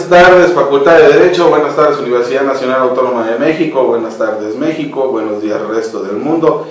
Buenas tardes, Facultad de Derecho, buenas tardes, Universidad Nacional Autónoma de México, buenas tardes, México, buenos días, resto del mundo.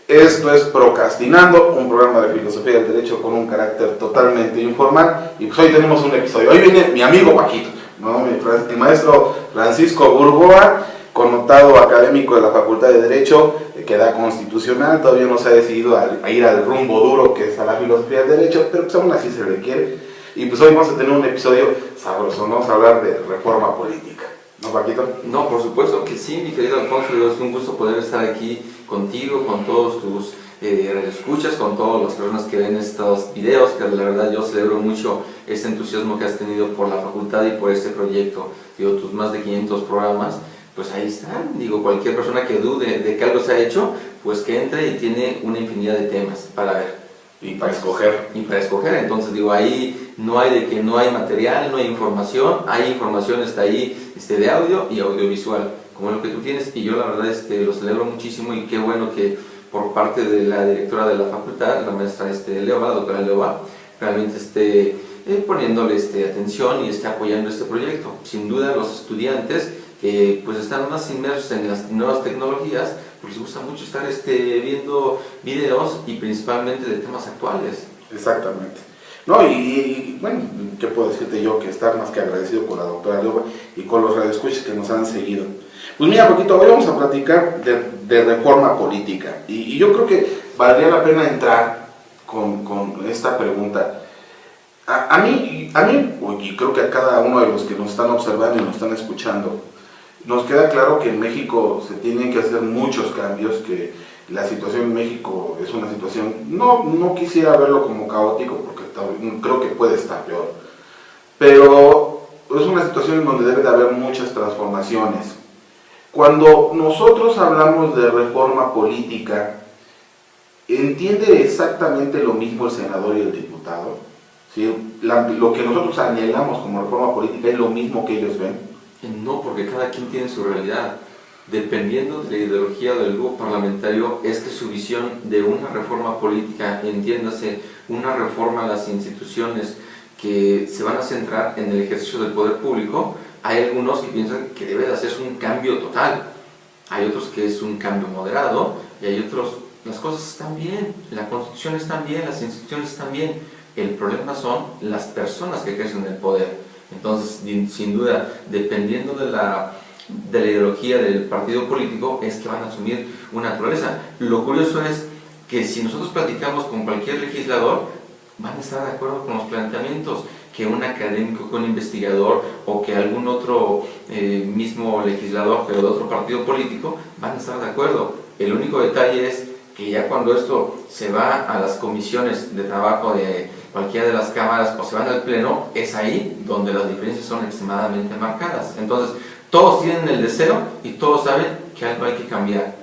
Esto es Procrastinando, un programa de filosofía del derecho con un carácter totalmente informal. Y pues hoy tenemos un episodio. Hoy viene mi amigo Paquito, ¿no? Mi maestro Francisco Burgoa, connotado académico de la Facultad de Derecho, que da constitucional, todavía no se ha decidido a ir al rumbo duro que es a la filosofía del derecho, pero pues aún así se le quiere. Y pues hoy vamos a tener un episodio sabroso, vamos a hablar de reforma política. ¿No, Paquito? No, por supuesto que sí, mi querido Alfonso, es un gusto poder estar aquí contigo, con todos tus radioescuchas, con todas las personas que ven estos videos, que la verdad yo celebro mucho este entusiasmo que has tenido por la facultad y por este proyecto. Digo, tus más de 500 programas, pues ahí están. Digo, cualquier persona que dude de que algo se ha hecho, pues que entre y tiene una infinidad de temas para ver. Y para escoger. Entonces digo, ahí no hay de que no hay material, no hay información está ahí de audio y audiovisual, como lo que tú tienes, y yo la verdad lo celebro muchísimo, y qué bueno que por parte de la directora de la facultad, la maestra Leoba, la doctora Leoba, realmente esté poniéndole atención y esté apoyando este proyecto. Sin duda los estudiantes que pues están más inmersos en las nuevas tecnologías, pues les gusta mucho estar viendo videos y principalmente de temas actuales. Exactamente. No, y bueno, ¿qué puedo decirte yo? Que estar más que agradecido con la doctora Leoba y con los radioescuchas que nos han seguido. Pues mira, Paquito, hoy vamos a platicar de reforma política, y yo creo que valdría la pena entrar con esta pregunta. A mí, y creo que a cada uno de los que nos están observando y nos están escuchando, nos queda claro que en México se tienen que hacer muchos cambios, que la situación en México es una situación, no quisiera verlo como caótico, porque creo que puede estar peor, pero es una situación en donde debe de haber muchas transformaciones. Cuando nosotros hablamos de reforma política, ¿entiende exactamente lo mismo el senador y el diputado? ¿Sí? Lo que nosotros anhelamos como reforma política es lo mismo que ellos ven. No, porque cada quien tiene su realidad. Dependiendo de la ideología del grupo parlamentario, es que su visión de una reforma política, entiéndase, una reforma a las instituciones que se van a centrar en el ejercicio del poder público. Hay algunos que piensan que debe de hacerse un cambio total, hay otros que es un cambio moderado, y hay otros, las cosas están bien, la constitución está bien, las instituciones están bien. El problema son las personas que ejercen el poder. Entonces, sin duda, dependiendo de la ideología del partido político, es que van a asumir una naturaleza. Lo curioso es que si nosotros platicamos con cualquier legislador, van a estar de acuerdo con los planteamientos que un académico, que un investigador o que algún otro mismo legislador, pero de otro partido político, van a estar de acuerdo. El único detalle es que ya cuando esto se va a las comisiones de trabajo de cualquiera de las cámaras o se van al pleno, es ahí donde las diferencias son extremadamente marcadas. Entonces, todos tienen el deseo y todos saben que algo hay que cambiar.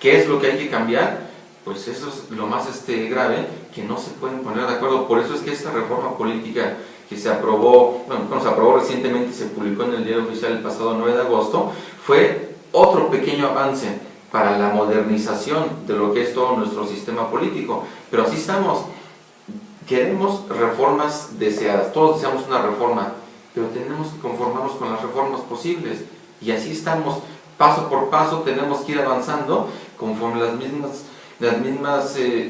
¿Qué es lo que hay que cambiar? Pues eso es lo más grave, que no se pueden poner de acuerdo. Por eso es que esta reforma política que se aprobó, se aprobó recientemente y se publicó en el Diario Oficial el pasado 9 de agosto, fue otro pequeño avance para la modernización de lo que es todo nuestro sistema político. Pero así estamos. Queremos reformas deseadas, todos deseamos una reforma, pero tenemos que conformarnos con las reformas posibles, y así estamos, paso por paso tenemos que ir avanzando conforme las mismas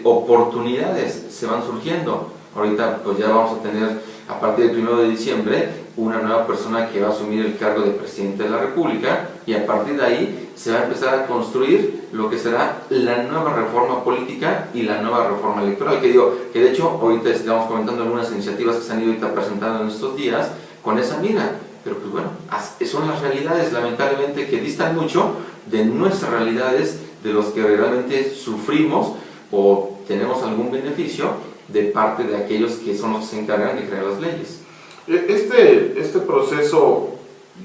oportunidades se van surgiendo. Ahorita pues ya vamos a tener, a partir del 1 de diciembre, una nueva persona que va a asumir el cargo de presidente de la República, y a partir de ahí se va a empezar a construir lo que será la nueva reforma política y la nueva reforma electoral, que de hecho ahorita estamos comentando algunas iniciativas que se han ido ahorita presentando en estos días con esa mira, pero pues bueno, son las realidades lamentablemente que distan mucho de nuestras realidades, de los que realmente sufrimos o tenemos algún beneficio de parte de aquellos que son los que se encargan de crear las leyes. Este proceso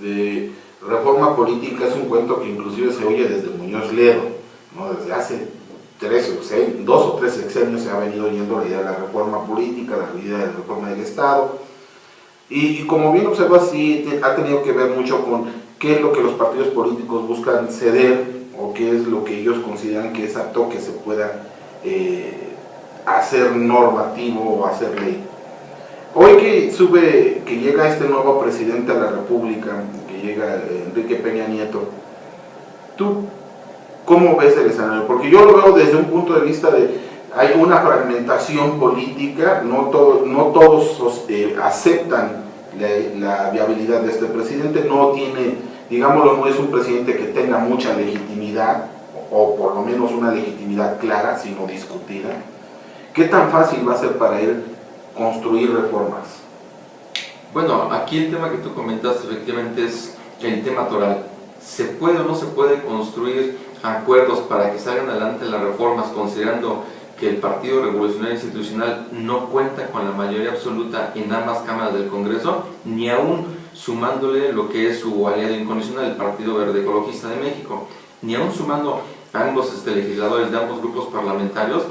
de reforma política es un cuento que inclusive se oye desde Muñoz Ledo, ¿no? Desde hace 2 o 3 sexenios se ha venido oyendo la idea de la reforma política, la idea de la reforma del Estado, y como bien observas, sí ha tenido que ver mucho con qué es lo que los partidos políticos buscan ceder, o qué es lo que ellos consideran que es apto que se pueda hacer normativo o hacer ley. Hoy que llega este nuevo presidente de la República, que llega Enrique Peña Nieto, ¿tú cómo ves el escenario? Porque yo lo veo desde un punto de vista de, hay una fragmentación política, no todos aceptan la viabilidad de este presidente, no tiene, digámoslo, no es un presidente que tenga mucha legitimidad, o por lo menos una legitimidad clara, sino discutida. ¿Qué tan fácil va a ser para él construir reformas? Bueno, aquí el tema que tú comentaste efectivamente es el tema toral. ¿Se puede o no se puede construir acuerdos para que salgan adelante las reformas, considerando que el Partido Revolucionario Institucional no cuenta con la mayoría absoluta en ambas cámaras del Congreso, ni aún sumándole lo que es su aliado incondicional, el Partido Verde Ecologista de México, ni aún sumando a ambos legisladores de ambos grupos parlamentarios,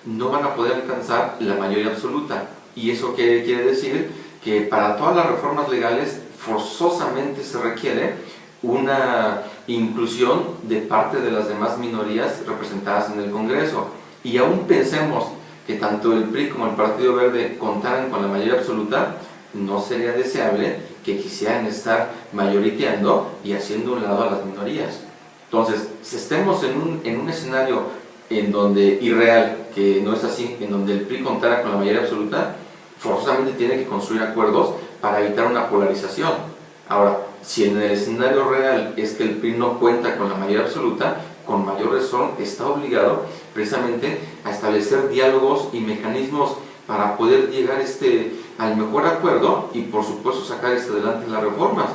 no van a poder alcanzar la mayoría absoluta? ¿Y eso qué quiere decir? Que para todas las reformas legales forzosamente se requiere una inclusión de parte de las demás minorías representadas en el Congreso. Y aún pensemos que tanto el PRI como el Partido Verde contaran con la mayoría absoluta, no sería deseable que quisieran estar mayoriteando y haciendo un lado a las minorías. Entonces, si estemos en un escenario en donde irreal, que no es así, en donde el PRI contara con la mayoría absoluta, forzosamente tiene que construir acuerdos para evitar una polarización. Ahora, si en el escenario real es que el PRI no cuenta con la mayoría absoluta, con mayor razón está obligado precisamente a establecer diálogos y mecanismos para poder llegar al mejor acuerdo y por supuesto sacar adelante las reformas.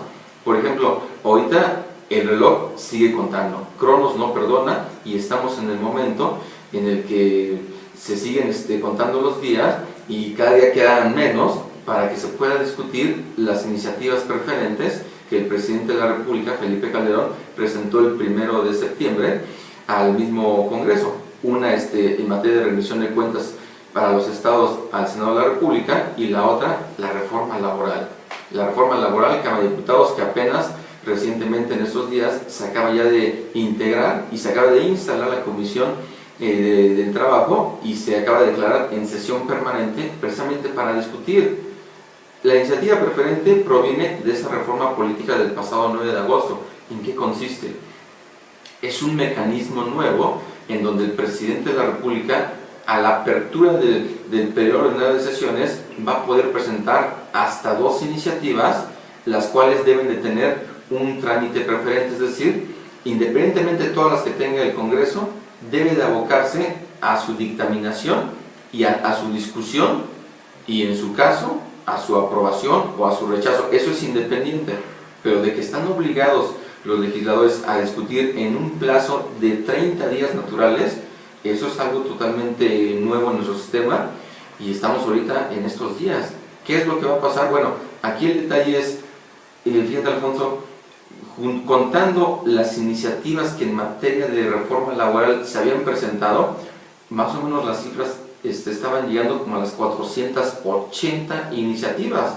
Por ejemplo, ahorita el reloj sigue contando, Cronos no perdona y estamos en el momento en el que se siguen contando los días y cada día quedan menos para que se pueda discutir las iniciativas preferentes que el presidente de la República, Felipe Calderón, presentó el 1 de septiembre al mismo Congreso. Una en materia de rendición de cuentas para los estados al Senado de la República y la otra, la reforma laboral. La reforma laboral, Cámara de Diputados, que apenas recientemente en estos días se acaba ya de integrar y se acaba de instalar la Comisión del Trabajo y se acaba de declarar en sesión permanente precisamente para discutir. La iniciativa preferente proviene de esa reforma política del pasado 9 de agosto. ¿En qué consiste? Es un mecanismo nuevo en donde el presidente de la República, a la apertura del periodo ordinario de sesiones, va a poder presentar hasta 2 iniciativas, las cuales deben de tener un trámite preferente, es decir, independientemente de todas las que tenga el Congreso, debe de abocarse a su dictaminación y a su discusión y en su caso a su aprobación o a su rechazo. Eso es independiente, pero de que están obligados los legisladores a discutir en un plazo de 30 días naturales, eso es algo totalmente nuevo en nuestro sistema y estamos ahorita en estos días. ¿Qué es lo que va a pasar? Bueno, aquí el detalle es, fíjate Alfonso, contando las iniciativas que en materia de reforma laboral se habían presentado, más o menos las cifras estaban llegando como a las 480 iniciativas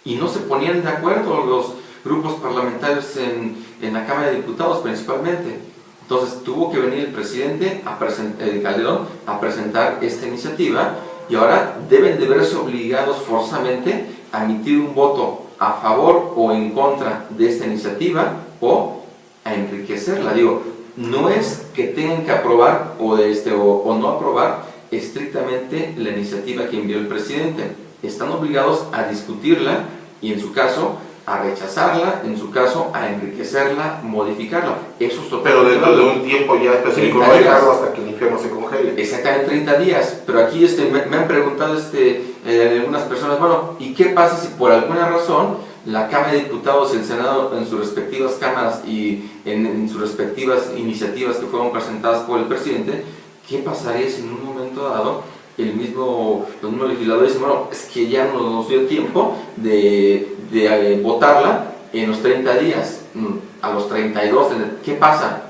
y no se ponían de acuerdo los grupos parlamentarios en la Cámara de Diputados principalmente. Entonces tuvo que venir el presidente Calderón a presentar esta iniciativa y ahora deben de verse obligados forzosamente a emitir un voto a favor o en contra de esta iniciativa o a enriquecerla. Digo, no es que tengan que aprobar o no aprobar estrictamente la iniciativa que envió el presidente. Están obligados a discutirla y en su caso a rechazarla, en su caso a enriquecerla, modificarla. Eso es totalmente. Pero dentro de un tiempo ya específico, no dejarlo hasta que el infierno se congele. Exactamente, 30 días. Pero aquí me han preguntado algunas personas, bueno, ¿y qué pasa si por alguna razón la Cámara de Diputados y el Senado en sus respectivas cámaras y en sus respectivas iniciativas que fueron presentadas por el presidente, qué pasaría si en un momento dado los mismos legisladores dicen, bueno, es que ya no nos dio tiempo de votarla en los 30 días, a los 32, ¿qué pasa?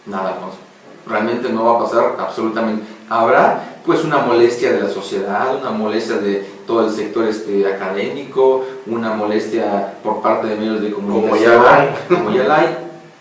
Nada, Alfonso, realmente no va a pasar absolutamente. Habrá pues una molestia de la sociedad, una molestia de todo el sector académico, una molestia por parte de medios de comunicación, como ya la hay,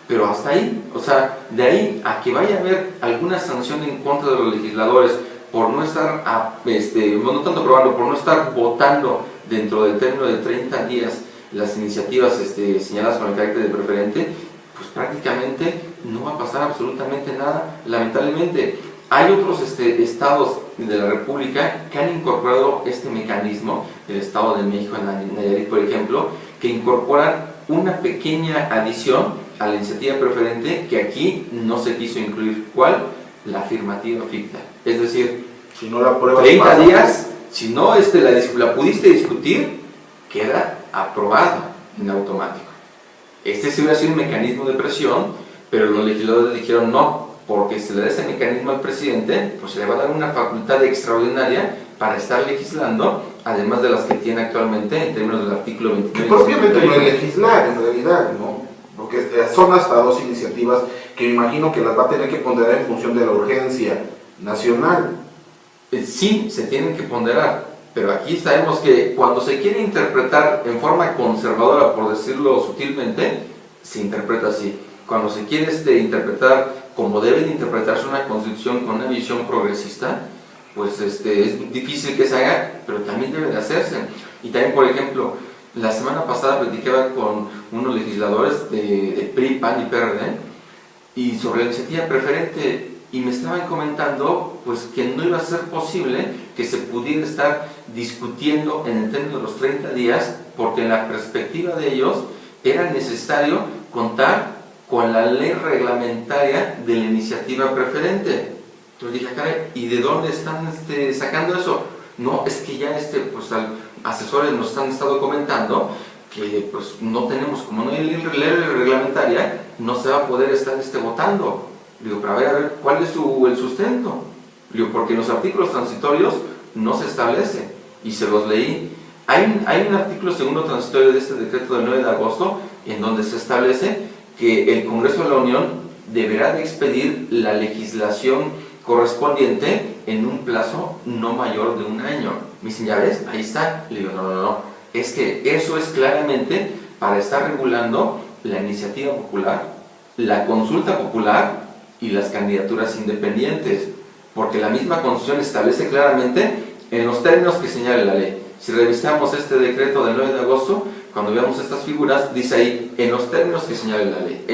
pero hasta ahí, o sea, de ahí a que vaya a haber alguna sanción en contra de los legisladores por no estar, no tanto aprobando, por no estar votando dentro del término de 30 días las iniciativas señaladas con el carácter de preferente, pues prácticamente no va a pasar absolutamente nada, lamentablemente. Hay otros estados de la República que han incorporado este mecanismo, el Estado de México en Nayarit, por ejemplo, que incorporan una pequeña adición a la iniciativa preferente que aquí no se quiso incluir. ¿Cuál? La afirmativa ficta. Es decir, si no la pruebas 30 días, si no la pudiste discutir, queda aprobada en automático. Este sí hubiera sido un mecanismo de presión, pero los legisladores dijeron no, porque se le da ese mecanismo al presidente, pues se le va a dar una facultad extraordinaria para estar legislando, además de las que tiene actualmente en términos del artículo 29. Que propiamente no es legislar, en realidad, ¿no? Porque son hasta 2 iniciativas que me imagino que las va a tener que ponderar en función de la urgencia nacional. Sí, se tienen que ponderar, pero aquí sabemos que cuando se quiere interpretar en forma conservadora, por decirlo sutilmente, se interpreta así. Cuando se quiere interpretar como debe de interpretarse una constitución con una visión progresista, pues es difícil que se haga, pero también debe de hacerse. Y también, por ejemplo, la semana pasada platicaba con unos legisladores de PRI, PAN y PRD, y sobre la iniciativa preferente, y me estaban comentando pues que no iba a ser posible que se pudiera estar discutiendo en el término de los 30 días, porque en la perspectiva de ellos era necesario contar con la ley reglamentaria de la iniciativa preferente. Entonces dije, caray, ¿y de dónde están sacando eso? No, es que ya asesores nos han estado comentando que pues no tenemos, como no hay ley reglamentaria, no se va a poder estar votando. Digo, pero a ver, ¿cuál es el sustento? Digo, porque en los artículos transitorios no se establece, y se los leí. Hay un artículo segundo transitorio de este decreto del 9 de agosto, en donde se establece que el Congreso de la Unión deberá de expedir la legislación correspondiente en un plazo no mayor de 1 año. Me dicen, ¿ya ves? Ahí está. Le digo, no, es que eso es claramente para estar regulando la iniciativa popular, la consulta popular y las candidaturas independientes, porque la misma Constitución establece claramente en los términos que señala la ley. Si revisamos este decreto del 9 de agosto, cuando veamos estas figuras, dice ahí, en los términos que señala la ley.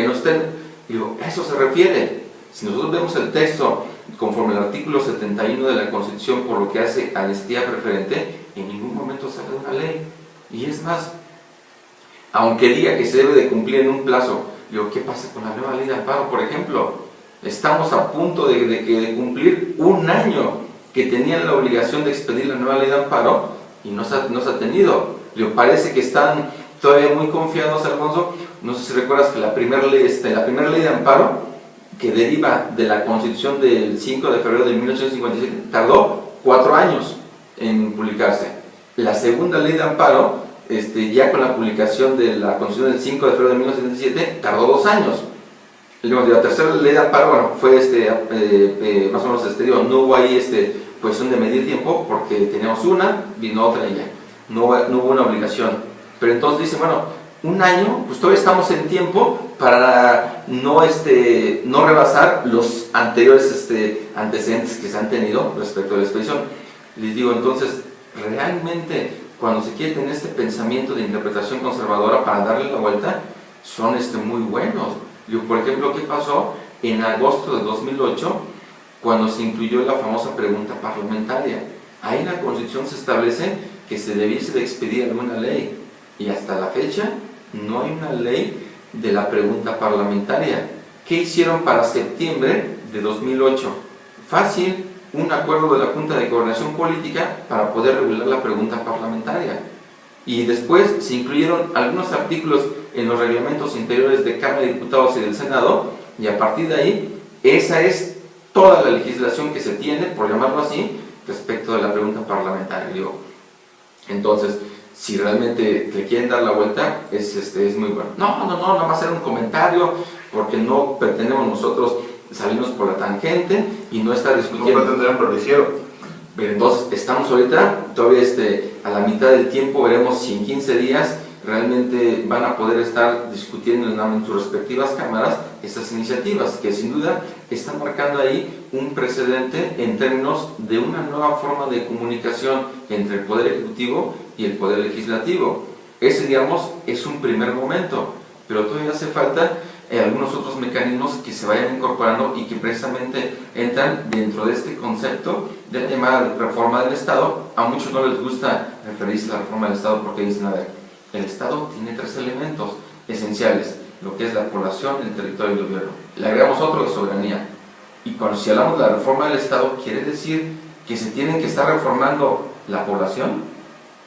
Digo, a eso se refiere. Si nosotros vemos el texto conforme al artículo 71 de la Constitución, por lo que hace a la iniciativa preferente, en ningún momento sale de una ley. Y es más, aunque diga que se debe de cumplir en un plazo, digo, ¿qué pasa con la nueva ley de amparo, por ejemplo? Estamos a punto de cumplir 1 año que tenían la obligación de expedir la nueva ley de amparo y no se ha tenido. Parece que están todavía muy confiados, Alfonso. No sé si recuerdas que la primera ley de amparo, que deriva de la Constitución del 5 de febrero de 1857, tardó 4 años en publicarse. La segunda ley de amparo, ya con la publicación de la Constitución del 5 de febrero de 1977, tardó 2 años. La tercera ley de amparo, bueno, fue más o menos, no hubo ahí cuestión de medir tiempo, porque teníamos una, vino otra y ya. No hubo una obligación. Pero entonces dice, bueno, 1 año, pues todavía estamos en tiempo para no rebasar los anteriores antecedentes que se han tenido respecto a la expedición. Les digo, entonces, realmente, cuando se quiere tener este pensamiento de interpretación conservadora para darle la vuelta, son muy buenos. Digo, por ejemplo, ¿qué pasó en agosto de 2008 cuando se incluyó la famosa pregunta parlamentaria? Ahí en la Constitución se establece que se debiese de expedir alguna ley, y hasta la fecha no hay una ley de la pregunta parlamentaria. ¿Qué hicieron para septiembre de 2008? Fácil, un acuerdo de la Junta de Coordinación Política para poder regular la pregunta parlamentaria. Y después se incluyeron algunos artículos en los reglamentos interiores de Cámara de Diputados y del Senado, y a partir de ahí, esa es toda la legislación que se tiene, por llamarlo así, respecto de la pregunta parlamentaria. Entonces, si realmente le quieren dar la vuelta, es muy bueno. No, nada más era un comentario, porque no pretendemos nosotros salirnos por la tangente y no estar discutiendo. No pretendieron, pero lo hicieron. Pero entonces, estamos ahorita, todavía a la mitad del tiempo, veremos si en 15 días realmente van a poder estar discutiendo en sus respectivas cámaras estas iniciativas, que sin duda están marcando ahí un precedente en términos de una nueva forma de comunicación entre el Poder Ejecutivo y el Poder Legislativo. Ese, digamos, es un primer momento, pero todavía hace falta algunos otros mecanismos que se vayan incorporando y que precisamente entran dentro de este concepto del tema de reforma del Estado. A muchos no les gusta referirse a la reforma del Estado porque dicen, a ver, el Estado tiene tres elementos esenciales, lo que es la población, el territorio y el gobierno. Le agregamos otro, la soberanía. Y cuando si hablamos de la reforma del Estado, quiere decir que se tienen que estar reformando la población,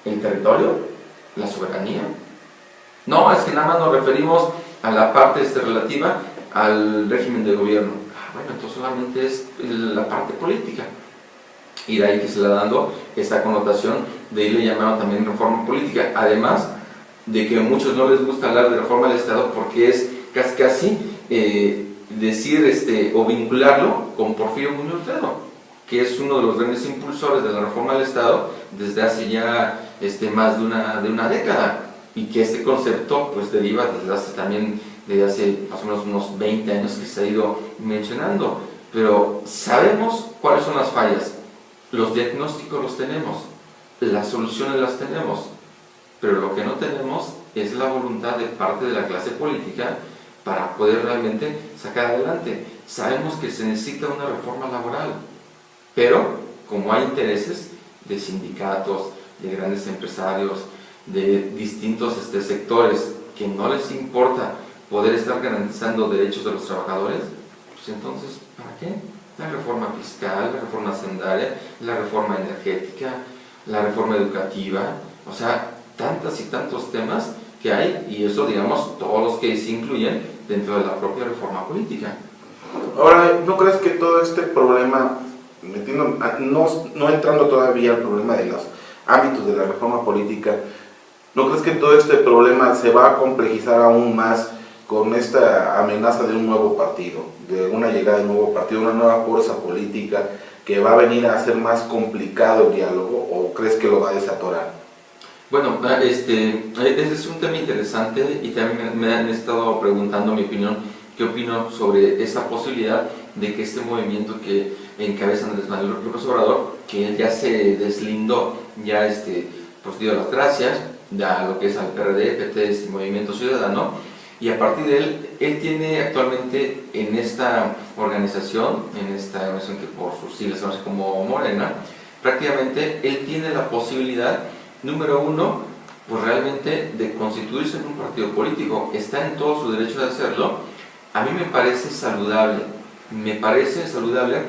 el territorio, la soberanía. No, es que nada más nos referimos a la parte relativa al régimen de gobierno. Bueno, entonces solamente es la parte política. Y de ahí que se le va dando esta connotación de irle llamando también reforma política. Además de que a muchos no les gusta hablar de reforma del Estado porque es casi decir o vincularlo con Porfirio Muñoz Ledo, que es uno de los grandes impulsores de la reforma del Estado desde hace ya más de una década, y que este concepto pues deriva desde hace más o menos unos 20 años que se ha ido mencionando. Pero sabemos cuáles son las fallas, los diagnósticos los tenemos, las soluciones las tenemos, pero lo que no tenemos es la voluntad de parte de la clase política para poder realmente sacar adelante. Sabemos que se necesita una reforma laboral, pero como hay intereses de sindicatos, de grandes empresarios, de distintos sectores que no les importa poder estar garantizando derechos de los trabajadores, pues entonces, ¿para qué? La reforma fiscal, la reforma hacendaria, la reforma energética, la reforma educativa, o sea, tantas y tantos temas que hay, y eso, digamos, todos los que se incluyen dentro de la propia reforma política. Ahora, ¿no crees que todo este problema, no entrando todavía al problema de los ámbitos de la reforma política, ¿no crees que todo este problema se va a complejizar aún más con esta amenaza de un nuevo partido, de una llegada de un nuevo partido, una nueva fuerza política que va a venir a hacer más complicado el diálogo, o crees que lo va a desatorar? Bueno, ese es un tema interesante, y también me han estado preguntando mi opinión, qué opino sobre esa posibilidad de que este movimiento que encabeza Andrés Manuel López Obrador, que él ya se deslindó, ya pues dio las gracias a lo que es al PRD, PT, Movimiento Ciudadano, y a partir de él tiene actualmente en esta organización que por sus siglas se conoce como Morena, prácticamente él tiene la posibilidad, número uno, pues realmente de constituirse en un partido político. Está en todo su derecho de hacerlo. A mí me parece saludable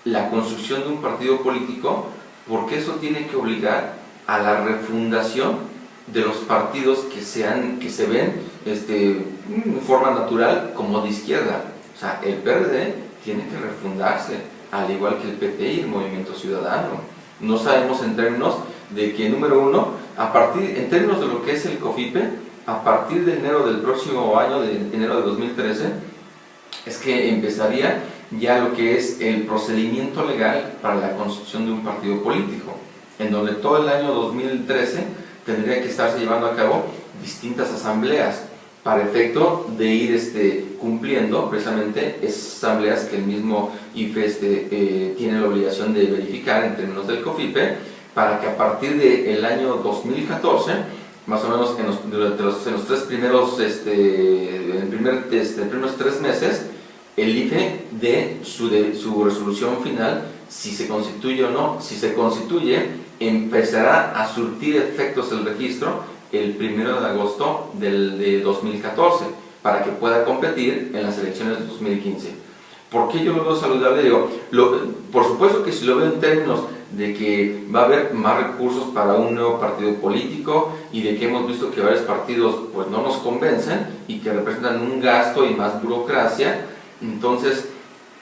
la construcción de un partido político, porque eso tiene que obligar a la refundación de los partidos que se ven en forma natural como de izquierda. O sea, el PRD tiene que refundarse, al igual que el PT y el Movimiento Ciudadano. No sabemos en términos de que, número uno, en términos de lo que es el COFIPE, a partir de enero del próximo año, de enero de 2013, es que empezaría ya lo que es el procedimiento legal para la constitución de un partido político, en donde todo el año 2013 tendría que estarse llevando a cabo distintas asambleas para efecto de ir cumpliendo precisamente esas asambleas que el mismo IFE tiene la obligación de verificar en términos del COFIPE, para que a partir del año 2014, más o menos durante los tres primeros, primeros 3 meses, el IFE dé su resolución final, si se constituye o no. Si se constituye, empezará a surtir efectos el registro el 1 de agosto de 2014, para que pueda competir en las elecciones de 2015. ¿Por qué yo lo veo saludable? Por supuesto que si lo veo en términos de que va a haber más recursos para un nuevo partido político, y de que hemos visto que varios partidos pues no nos convencen y que representan un gasto y más burocracia, entonces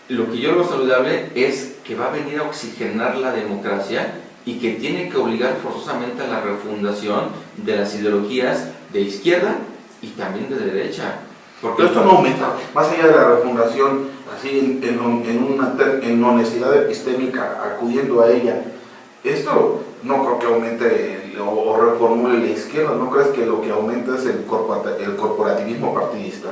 lo que yo veo saludable es que va a venir a oxigenar la democracia, y que tiene que obligar forzosamente a la refundación de las ideologías de izquierda y también de derecha. Pero esto no aumenta, más allá de la refundación, así en honestidad epistémica, acudiendo a ella, esto no creo que aumente o reformule la izquierda? ¿No crees que lo que aumenta es el corporativismo partidista?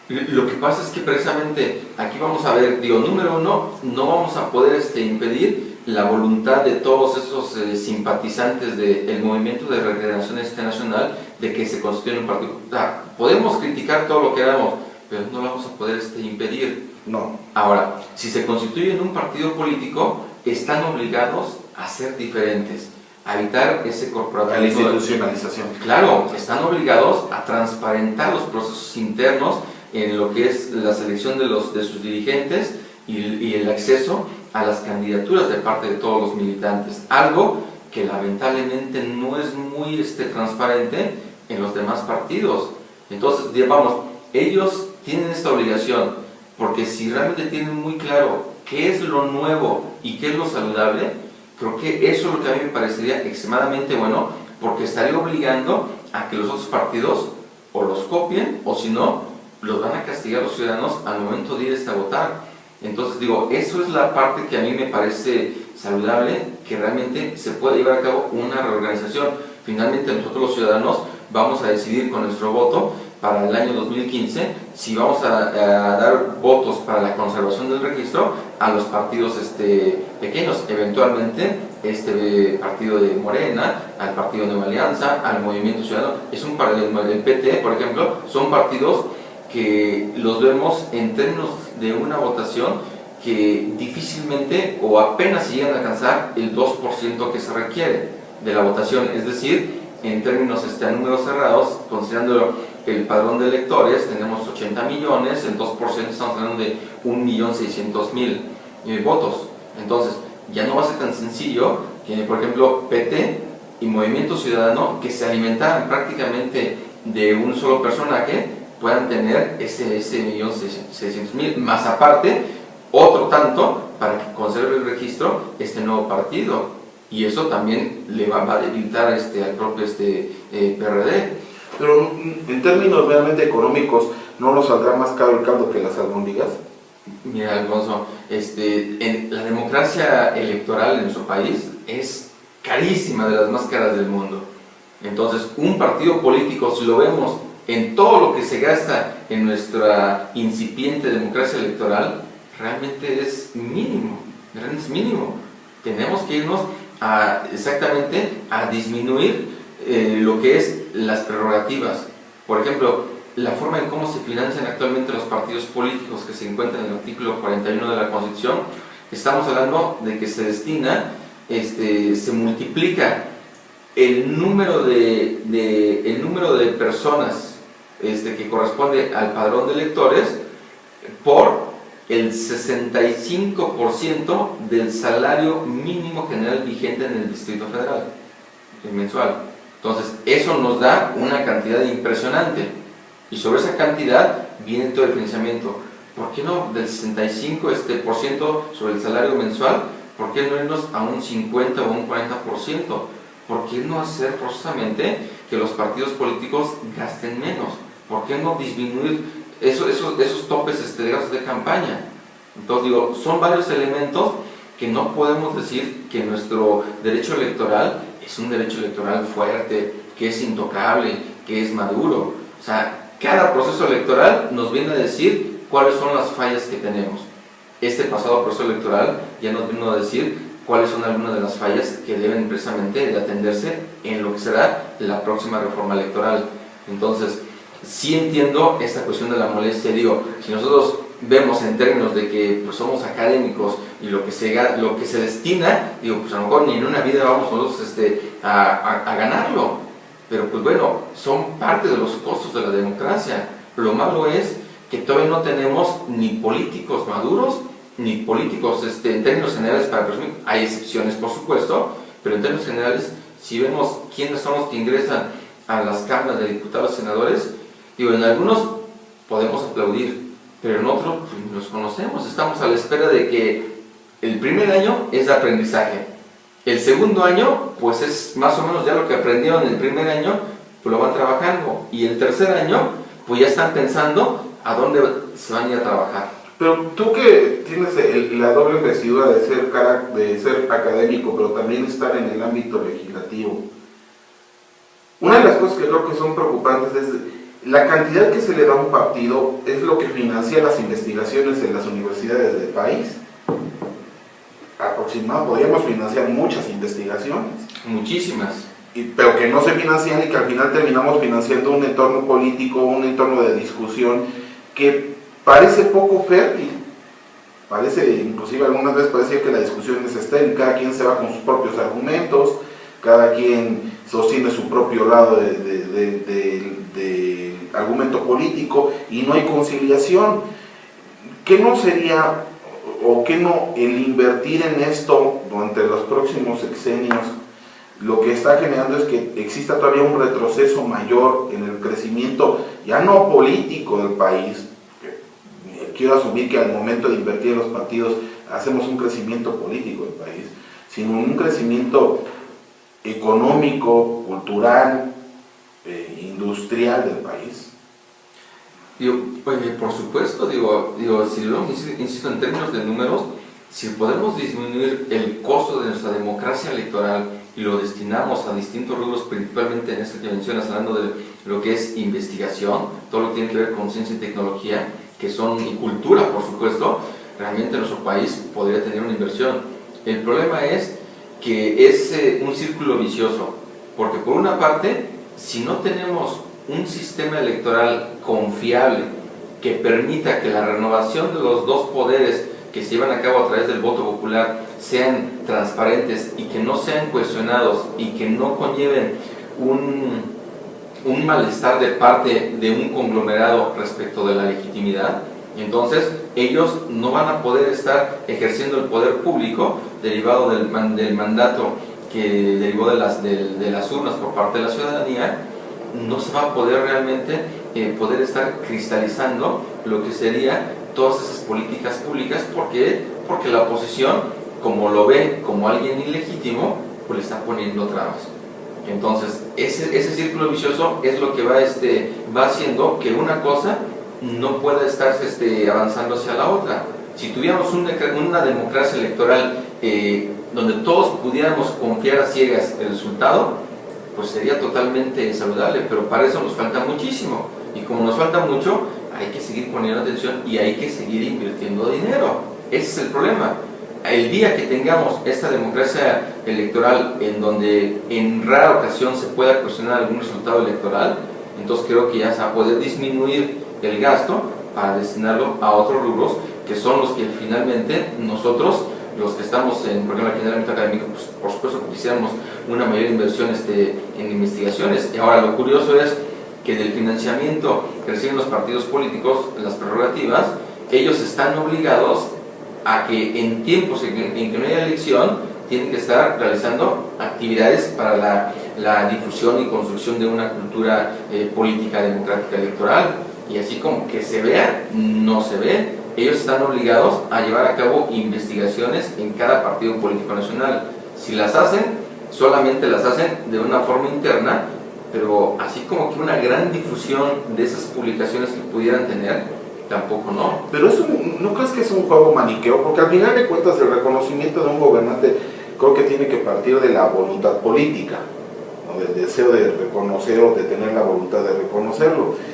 Lo que pasa es que precisamente aquí vamos a ver, digo, número uno, no vamos a poder impedir la voluntad de todos esos simpatizantes del Movimiento de Regeneración Nacional de que se constituya un partido. O sea, podemos criticar todo lo que hagamos, pero no lo vamos a poder impedir. No. Ahora, si se constituyen un partido político, están obligados a ser diferentes, a evitar ese corporativismo. La institucionalización. Claro, están obligados a transparentar los procesos internos en lo que es la selección de sus dirigentes y el acceso a las candidaturas de parte de todos los militantes, algo que lamentablemente no es muy transparente en los demás partidos. Entonces, vamos, ellos tienen esta obligación, porque si realmente tienen muy claro qué es lo nuevo y qué es lo saludable, creo que eso es lo que a mí me parecería extremadamente bueno, porque estaría obligando a que los otros partidos o los copien, o si no, los van a castigar los ciudadanos al momento de ir a votar. Entonces digo, eso es la parte que a mí me parece saludable, que realmente se pueda llevar a cabo una reorganización. Finalmente nosotros los ciudadanos vamos a decidir con nuestro voto para el año 2015 si vamos a dar votos para la conservación del registro a los partidos pequeños, eventualmente partido de Morena, al partido Nueva Alianza, al Movimiento Ciudadano. El PT, por ejemplo, son partidos que los vemos en términos de una votación que difícilmente o apenas se llegan a alcanzar el 2% que se requiere de la votación, es decir, en términos a números cerrados, considerando el padrón de electores, tenemos 80 millones, el 2% estamos hablando de 1.600.000 votos. Entonces, ya no va a ser tan sencillo que, por ejemplo, PT y Movimiento Ciudadano, que se alimentaran prácticamente de un solo personaje, puedan tener ese 1.600.000, más aparte, otro tanto para que conserve el registro este nuevo partido. Y eso también le va a debilitar al propio PRD. Pero en términos realmente económicos, ¿no nos saldrá más caro el caldo que las albóndigas? Mira, Alfonso, la democracia electoral en nuestro país es carísima, de las más caras del mundo. Entonces, un partido político, si lo vemos en todo lo que se gasta en nuestra incipiente democracia electoral, realmente es mínimo, Tenemos que irnos exactamente a disminuir lo que es las prerrogativas. Por ejemplo, la forma en cómo se financian actualmente los partidos políticos que se encuentran en el artículo 41 de la Constitución, estamos hablando de que se destina, se multiplica el número de personas que corresponde al padrón de electores por el 65% del salario mínimo general vigente en el Distrito Federal, mensual. Entonces, eso nos da una cantidad impresionante, y sobre esa cantidad viene todo el financiamiento. ¿Por qué no del 65% sobre el salario mensual? ¿Por qué no irnos a un 50 o un 40%? ¿Por qué no hacer forzosamente que los partidos políticos gasten menos? ¿Por qué no disminuir esos topes de gastos de campaña? Entonces digo, son varios elementos que no podemos decir que nuestro derecho electoral es un derecho electoral fuerte, que es intocable, que es maduro. O sea, cada proceso electoral nos viene a decir cuáles son las fallas que tenemos. Este pasado proceso electoral ya nos vino a decir cuáles son algunas de las fallas que deben precisamente de atenderse en lo que será la próxima reforma electoral. Entonces, sí entiendo esta cuestión de la molestia. Digo, si nosotros vemos en términos de que pues, somos académicos y lo que se destina, digo, pues a lo mejor ni en una vida vamos nosotros a ganarlo, pero pues bueno, son parte de los costos de la democracia. Lo malo es que todavía no tenemos ni políticos maduros, ni políticos en términos generales para presumir. Hay excepciones, por supuesto, pero en términos generales, si vemos quiénes son los que ingresan a las cámaras de diputados y senadores, digo, en algunos podemos aplaudir, pero en otros pues, los conocemos. Estamos a la espera de que el primer año es de aprendizaje, el segundo año pues es más o menos ya lo que aprendieron en el primer año, pues lo van trabajando, y el tercer año pues ya están pensando a dónde se van a ir a trabajar. Pero tú que tienes la doble investidura de ser académico, pero también estar en el ámbito legislativo, Una de las cosas que creo que son preocupantes es la cantidad que se le da a un partido es lo que financia las investigaciones en las universidades del país. Aproximadamente podríamos financiar muchas investigaciones. Muchísimas. Pero que no se financian y que al final terminamos financiando un entorno político, un entorno de discusión que parece poco fértil. Parece, inclusive algunas veces parecía que la discusión es estéril, cada quien se va con sus propios argumentos, cada quien sostiene su propio lado de argumento político y no hay conciliación. ¿Qué no sería o qué no el invertir en esto durante los próximos sexenios? Lo que está generando es que exista todavía un retroceso mayor en el crecimiento, ya no político del país. Quiero asumir que al momento de invertir en los partidos hacemos un crecimiento político del país, sino un crecimiento económico, cultural, industrial del país. Por supuesto, si lo insisto en términos de números, si podemos disminuir el costo de nuestra democracia electoral y lo destinamos a distintos rubros, principalmente en esto que mencionas, hablando de lo que es investigación, todo lo que tiene que ver con ciencia y tecnología, y cultura, por supuesto, realmente nuestro país podría tener una inversión. El problema es que es un círculo vicioso, porque por una parte, si no tenemos un sistema electoral confiable que permita que la renovación de los dos poderes que se llevan a cabo a través del voto popular sean transparentes y que no sean cuestionados y que no conlleven un malestar de parte de un conglomerado respecto de la legitimidad, entonces ellos no van a poder estar ejerciendo el poder público derivado del mandato que derivó de las urnas por parte de la ciudadanía. No se va a poder realmente poder estar cristalizando lo que sería todas esas políticas públicas. ¿Por qué? Porque la oposición, como lo ve como alguien ilegítimo, pues le está poniendo trabas. Entonces ese círculo vicioso es lo que va haciendo que una cosa no pueda estarse avanzando hacia la otra. Si tuviéramos una democracia electoral donde todos pudiéramos confiar a ciegas el resultado, pues sería totalmente saludable, pero para eso nos falta muchísimo, y como nos falta mucho, hay que seguir poniendo atención y hay que seguir invirtiendo dinero. Ese es el problema. El día que tengamos esta democracia electoral en donde en rara ocasión se pueda cuestionar algún resultado electoral, entonces creo que ya se va a poder disminuir el gasto para destinarlo a otros rubros que son los que finalmente nosotros, los que estamos por ejemplo aquí en el ámbito académico, pues por supuesto que quisiéramos una mayor inversión en investigaciones. Y ahora lo curioso es que del financiamiento que reciben los partidos políticos, las prerrogativas, ellos están obligados a que en tiempos en que no haya elección tienen que estar realizando actividades para la difusión y construcción de una cultura política democrática electoral, y así como que se vea, no se ve. Ellos están obligados a llevar a cabo investigaciones en cada partido político nacional. Si las hacen, solamente las hacen de una forma interna, pero así como que una gran difusión de esas publicaciones que pudieran tener, tampoco no. Pero eso, ¿no crees que es un juego maniqueo? Porque al final de cuentas el reconocimiento de un gobernante creo que tiene que partir de la voluntad política, ¿no? Del deseo de reconocer o de tener la voluntad de reconocerlo.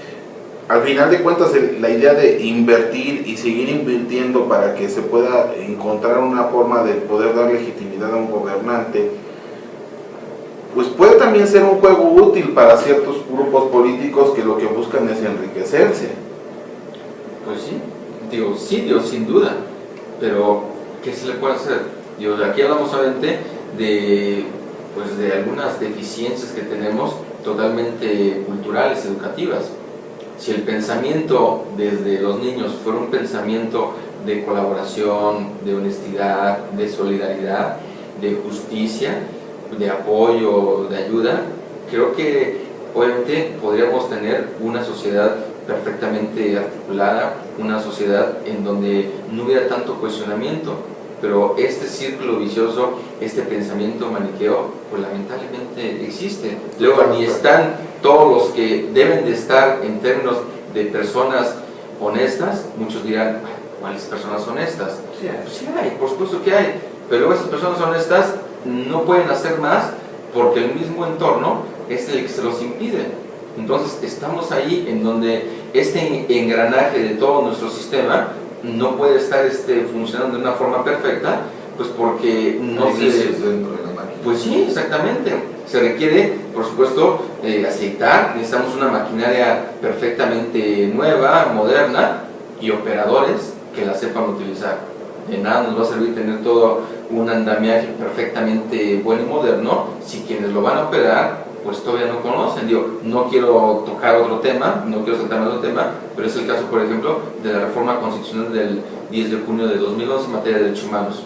Al final de cuentas la idea de invertir y seguir invirtiendo para que se pueda encontrar una forma de poder dar legitimidad a un gobernante, pues puede también ser un juego útil para ciertos grupos políticos que lo que buscan es enriquecerse. Pues sí, sin duda, pero ¿qué se le puede hacer? Aquí hablamos solamente de algunas deficiencias que tenemos totalmente culturales, educativas. Si el pensamiento desde los niños fuera un pensamiento de colaboración, de honestidad, de solidaridad, de justicia, de apoyo, de ayuda, creo que obviamente podríamos tener una sociedad perfectamente articulada, una sociedad en donde no hubiera tanto cuestionamiento. Pero este círculo vicioso, este pensamiento maniqueo, pues lamentablemente existe. Luego ni están todos los que deben de estar en términos de personas honestas. Muchos dirán, ¿cuáles personas honestas? Pues sí hay, por supuesto que hay, pero esas personas honestas no pueden hacer más porque el mismo entorno es el que se los impide. Entonces estamos ahí en donde este engranaje de todo nuestro sistema no puede estar funcionando de una forma perfecta, pues porque no se... dentro de la máquina. Pues sí, exactamente. Se requiere, por supuesto, aceitar, necesitamos una maquinaria perfectamente nueva, moderna, y operadores que la sepan utilizar. De nada nos va a servir tener todo un andamiaje perfectamente bueno y moderno si quienes lo van a operar pues todavía no conocen. Digo, no quiero tocar otro tema, no quiero saltarme otro tema, pero es el caso, por ejemplo, de la reforma constitucional del 10 de junio de 2011 en materia de derechos humanos.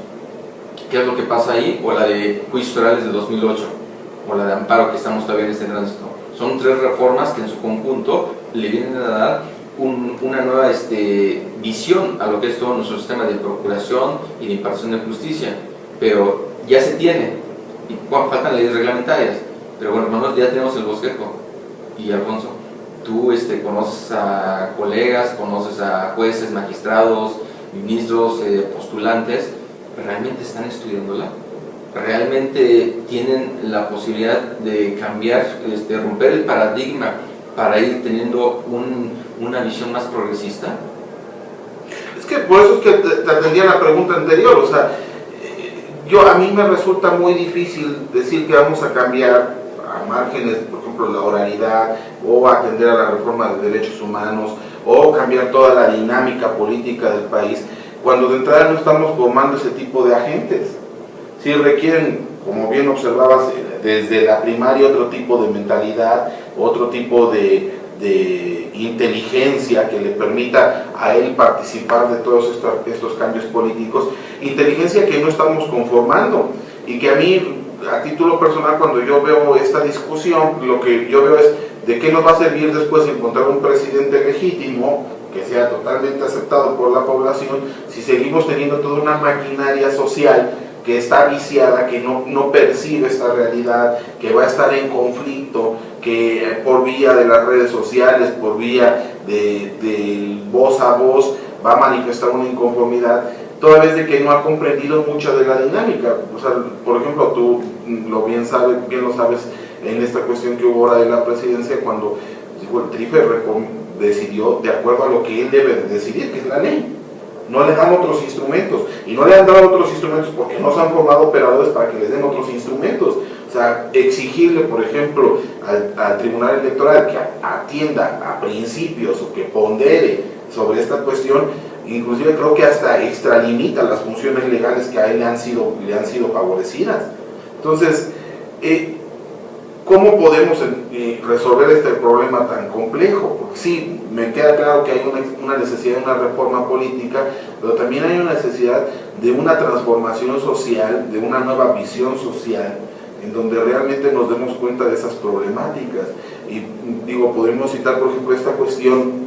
¿Qué es lo que pasa ahí? O la de juicios orales de 2008, o la de amparo que estamos todavía en este tránsito. Son tres reformas que en su conjunto le vienen a dar una nueva visión a lo que es todo nuestro sistema de procuración y de impartición de justicia, pero ya se tiene, y faltan leyes reglamentarias, pero bueno, hermanos, ya tenemos el bosquejo. Y Alfonso, tú conoces a colegas, conoces a jueces, magistrados, ministros, postulantes, ¿realmente están estudiándola? ¿Realmente tienen la posibilidad de cambiar, romper el paradigma para ir teniendo una visión más progresista? Es que por eso es que te atendía la pregunta anterior, o sea, a mí me resulta muy difícil decir que vamos a cambiar a márgenes, por ejemplo, la oralidad, o atender a la reforma de derechos humanos, o cambiar toda la dinámica política del país, cuando de entrada no estamos formando ese tipo de agentes. Sí requieren, como bien observabas, desde la primaria otro tipo de mentalidad, otro tipo de inteligencia que le permita a él participar de todos estos cambios políticos, inteligencia que no estamos conformando, y que a mí, a título personal, cuando yo veo esta discusión, lo que yo veo es de qué nos va a servir después encontrar un presidente legítimo que sea totalmente aceptado por la población si seguimos teniendo toda una maquinaria social que está viciada, que no percibe esta realidad, que va a estar en conflicto, que por vía de las redes sociales, por vía de voz a voz, va a manifestar una inconformidad, toda vez de que no ha comprendido mucha de la dinámica. O sea, por ejemplo, tú bien lo sabes en esta cuestión que hubo ahora de la presidencia, cuando el TRIFE decidió de acuerdo a lo que él debe decidir, que es la ley. No le dan otros instrumentos, y no le han dado otros instrumentos porque no se han formado operadores para que les den otros instrumentos. O sea, exigirle, por ejemplo, al Tribunal Electoral que atienda a principios o que pondere sobre esta cuestión, inclusive creo que hasta extralimita las funciones legales que a él le han sido favorecidas. Entonces, ¿cómo podemos resolver este problema tan complejo? Porque sí, me queda claro que hay una necesidad de una reforma política, pero también hay una necesidad de una transformación social, de una nueva visión social, en donde realmente nos demos cuenta de esas problemáticas. Y digo, podemos citar, por ejemplo, esta cuestión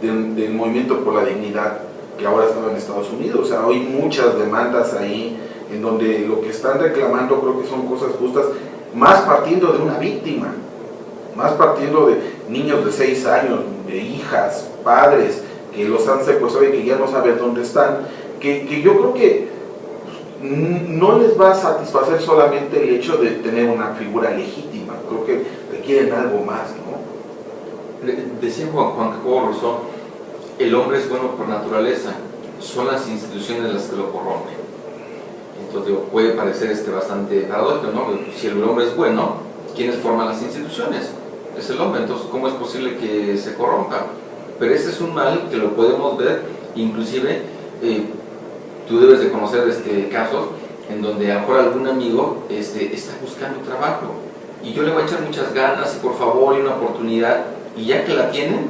del movimiento por la dignidad, que ahora está en Estados Unidos. O sea, hay muchas demandas ahí, en donde lo que están reclamando creo que son cosas justas, más partiendo de una víctima, más partiendo de niños de 6 años, de hijas, padres, que los han secuestrado y que ya no saben dónde están, que yo creo que no les va a satisfacer solamente el hecho de tener una figura legítima, creo que requieren algo más, ¿no? Decía Juan Jacobo Rousseau, el hombre es bueno por naturaleza, son las instituciones las que lo corrompen. Entonces puede parecer bastante paradójico, ¿no? Si el hombre es bueno, ¿quiénes forman las instituciones? Es el hombre, entonces ¿cómo es posible que se corrompa? Pero este es un mal que lo podemos ver, inclusive tú debes de conocer casos en donde a lo mejor algún amigo está buscando trabajo y yo le voy a echar muchas ganas y por favor y una oportunidad, y ya que la tienen,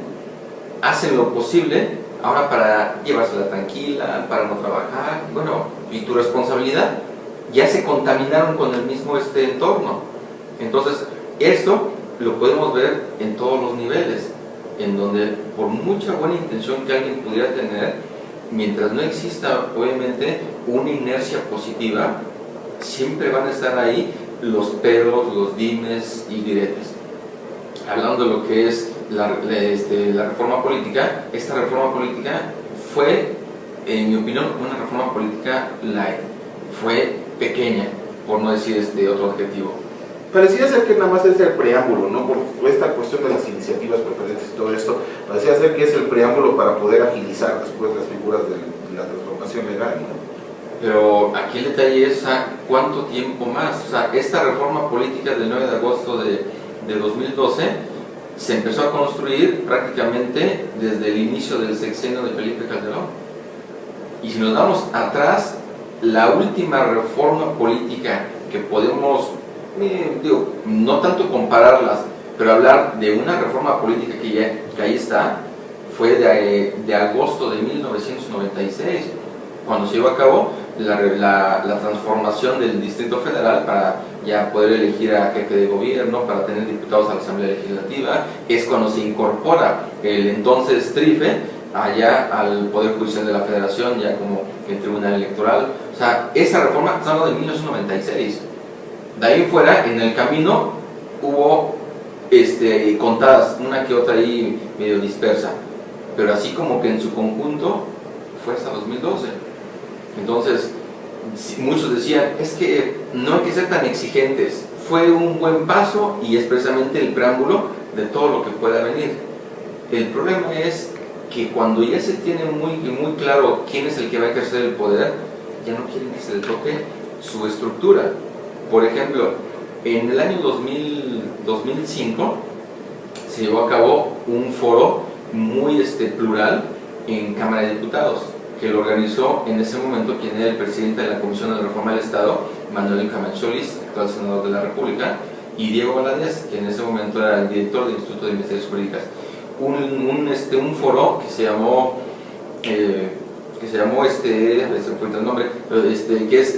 hacen lo posible ahora para llevársela tranquila, para no trabajar. Bueno, y tu responsabilidad, ya se contaminaron con el mismo entorno. Entonces esto lo podemos ver en todos los niveles, en donde por mucha buena intención que alguien pudiera tener, mientras no exista obviamente una inercia positiva, siempre van a estar ahí los peros, los dimes y diretes. Hablando de lo que es la reforma política, esta reforma política fue, en mi opinión, una reforma política light, fue pequeña, por no decir otro adjetivo. Parecía ser que nada más es el preámbulo, ¿no? Por esta cuestión de las iniciativas preferentes y todo esto, parecía ser que es el preámbulo para poder agilizar después las figuras de la transformación legal, ¿no? Pero aquí el detalle es cuánto tiempo más. O sea, esta reforma política del 9 de agosto de 2012 se empezó a construir prácticamente desde el inicio del sexenio de Felipe Calderón. Y si nos damos atrás, la última reforma política que podemos, no tanto compararlas, pero hablar de una reforma política que ahí está, fue de agosto de 1996, cuando se llevó a cabo la transformación del Distrito Federal para ya poder elegir a jefe de gobierno, para tener diputados a la Asamblea Legislativa. Es cuando se incorpora el entonces TRIFE allá al Poder Judicial de la Federación, ya como el Tribunal Electoral. O sea, esa reforma está hablando de 1996. De ahí fuera, en el camino, hubo contadas, una que otra ahí medio dispersa, pero así como que en su conjunto fue hasta 2012. Entonces, muchos decían, es que no hay que ser tan exigentes, fue un buen paso y es precisamente el preámbulo de todo lo que pueda venir. El problema es que cuando ya se tiene muy claro quién es el que va a ejercer el poder, ya no quieren que se le toque su estructura. Por ejemplo, en el año 2005 se llevó a cabo un foro muy plural en Cámara de Diputados, que lo organizó en ese momento quien era el presidente de la Comisión de Reforma del Estado, Manuel Camacho Solís, actual senador de la República, y Diego Valadez, que en ese momento era el director del Instituto de Investigaciones Jurídicas. Un foro que se llamó se fue el nombre, que es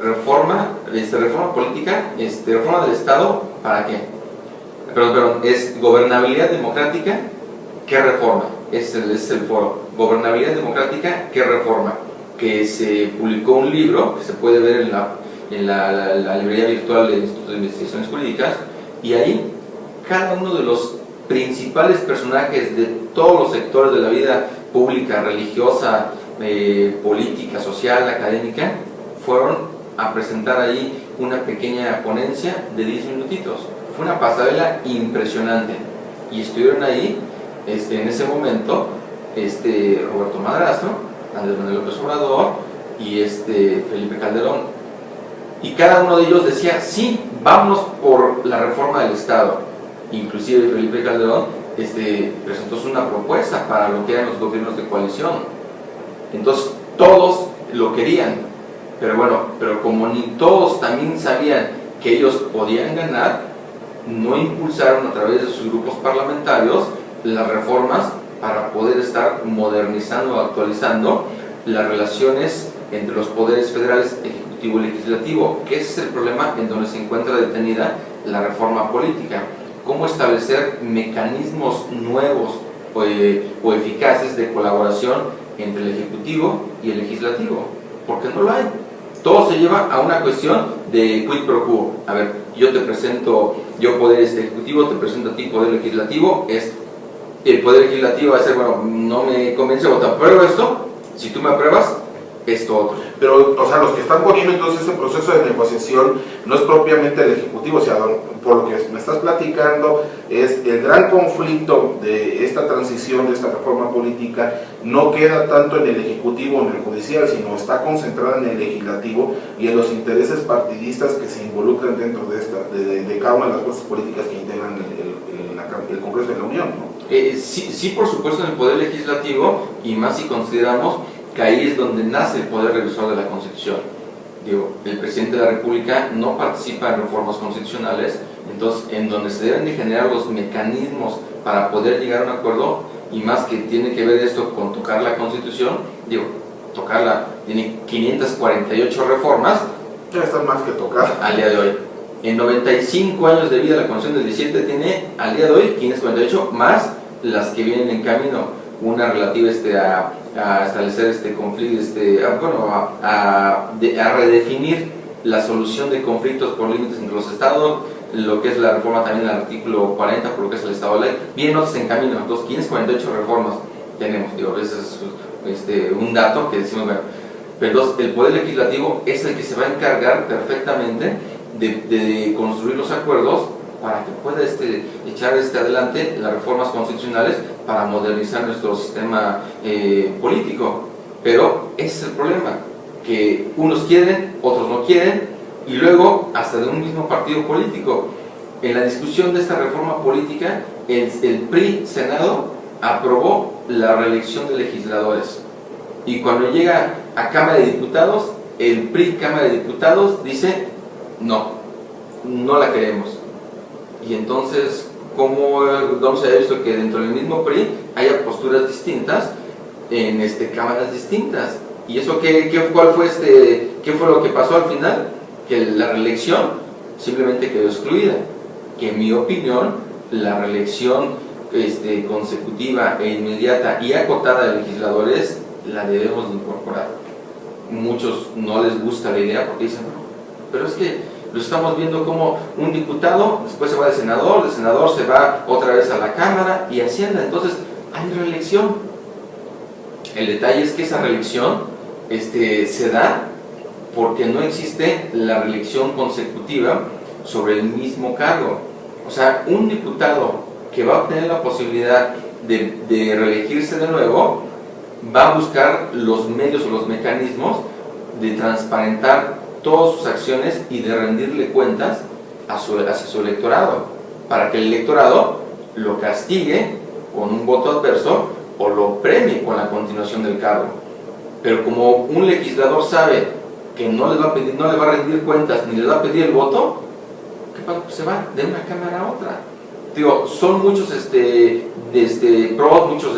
reforma política, reforma del Estado, ¿para qué? Perdón, es gobernabilidad democrática, ¿qué reforma? Es el foro, gobernabilidad democrática, ¿qué reforma? Que se publicó un libro que se puede ver en la librería virtual del Instituto de Investigaciones Jurídicas, y ahí cada uno de los principales personajes de todos los sectores de la vida pública, religiosa, política, social, académica, fueron a presentar ahí una pequeña ponencia de 10 minutitos. Fue una pasarela impresionante y estuvieron ahí en ese momento Roberto Madrazo, Andrés Manuel López Obrador y Felipe Calderón, y cada uno de ellos decía, sí, vamos por la reforma del Estado. Inclusive Felipe Calderón presentó una propuesta para lo que eran los gobiernos de coalición. Entonces todos lo querían, pero como ni todos también sabían que ellos podían ganar, no impulsaron a través de sus grupos parlamentarios las reformas para poder estar modernizando, actualizando las relaciones entre los poderes federales, ejecutivo y legislativo, que ese es el problema en donde se encuentra detenida la reforma política. Cómo establecer mecanismos nuevos o eficaces de colaboración entre el ejecutivo y el legislativo, porque no lo hay. Todo se lleva a una cuestión de quid pro quo. A ver, yo te presento, yo poder ejecutivo, te presento a ti poder legislativo, el poder legislativo va a decir, bueno, no me convence, o te apruebo esto, si tú me apruebas, esto otro. Pero, o sea, los que están poniendo entonces ese proceso de negociación no es propiamente el Ejecutivo, o sea, por lo que me estás platicando, es el gran conflicto de esta transición, de esta reforma política, no queda tanto en el Ejecutivo o en el Judicial, sino está concentrada en el Legislativo y en los intereses partidistas que se involucran dentro de cada una de las fuerzas políticas que integran el Congreso de la Unión, ¿no? Sí, por supuesto, en el Poder Legislativo, y más si consideramos que ahí es donde nace el poder revisor de la Constitución. El presidente de la República no participa en reformas constitucionales, entonces en donde se deben de generar los mecanismos para poder llegar a un acuerdo, y más que tiene que ver esto con tocar la Constitución, tocarla, tiene 548 reformas. Ya están más que tocar. Al día de hoy. En 95 años de vida la Constitución del 17 tiene al día de hoy 548 más las que vienen en camino. Una relativa a establecer conflicto, a redefinir la solución de conflictos por límites entre los estados, lo que es la reforma también del artículo 40, por lo que es el estado de ley, bien otros en camino. Entonces 548 reformas tenemos, ese es un dato que decimos, bueno, pero entonces el Poder Legislativo es el que se va a encargar perfectamente de construir los acuerdos para que pueda echar adelante las reformas constitucionales para modernizar nuestro sistema político. Pero ese es el problema, que unos quieren, otros no quieren, y luego hasta de un mismo partido político. En la discusión de esta reforma política, el PRI Senado aprobó la reelección de legisladores, y cuando llega a Cámara de Diputados, el PRI Cámara de Diputados dice no, no la queremos. Y entonces, ¿cómo vamos a ver esto? Que dentro del mismo PRI haya posturas distintas en cámaras distintas. ¿Y eso qué fue lo que pasó al final? Que la reelección simplemente quedó excluida. Que en mi opinión, la reelección consecutiva e inmediata y acotada de legisladores la debemos de incorporar. Muchos no les gusta la idea porque dicen, no, pero es que lo estamos viendo como un diputado, después se va de senador se va otra vez a la Cámara y así anda. Entonces hay reelección. El detalle es que esa reelección se da porque no existe la reelección consecutiva sobre el mismo cargo. O sea, un diputado que va a obtener la posibilidad de reelegirse de nuevo va a buscar los medios o los mecanismos de transparentar todas sus acciones y de rendirle cuentas hacia su electorado, para que el electorado lo castigue con un voto adverso o lo premie con la continuación del cargo. Pero como un legislador sabe que no le va a rendir cuentas ni le va a pedir el voto, ¿qué pasa? Pues se va de una cámara a otra. Digo, son muchos pros, muchos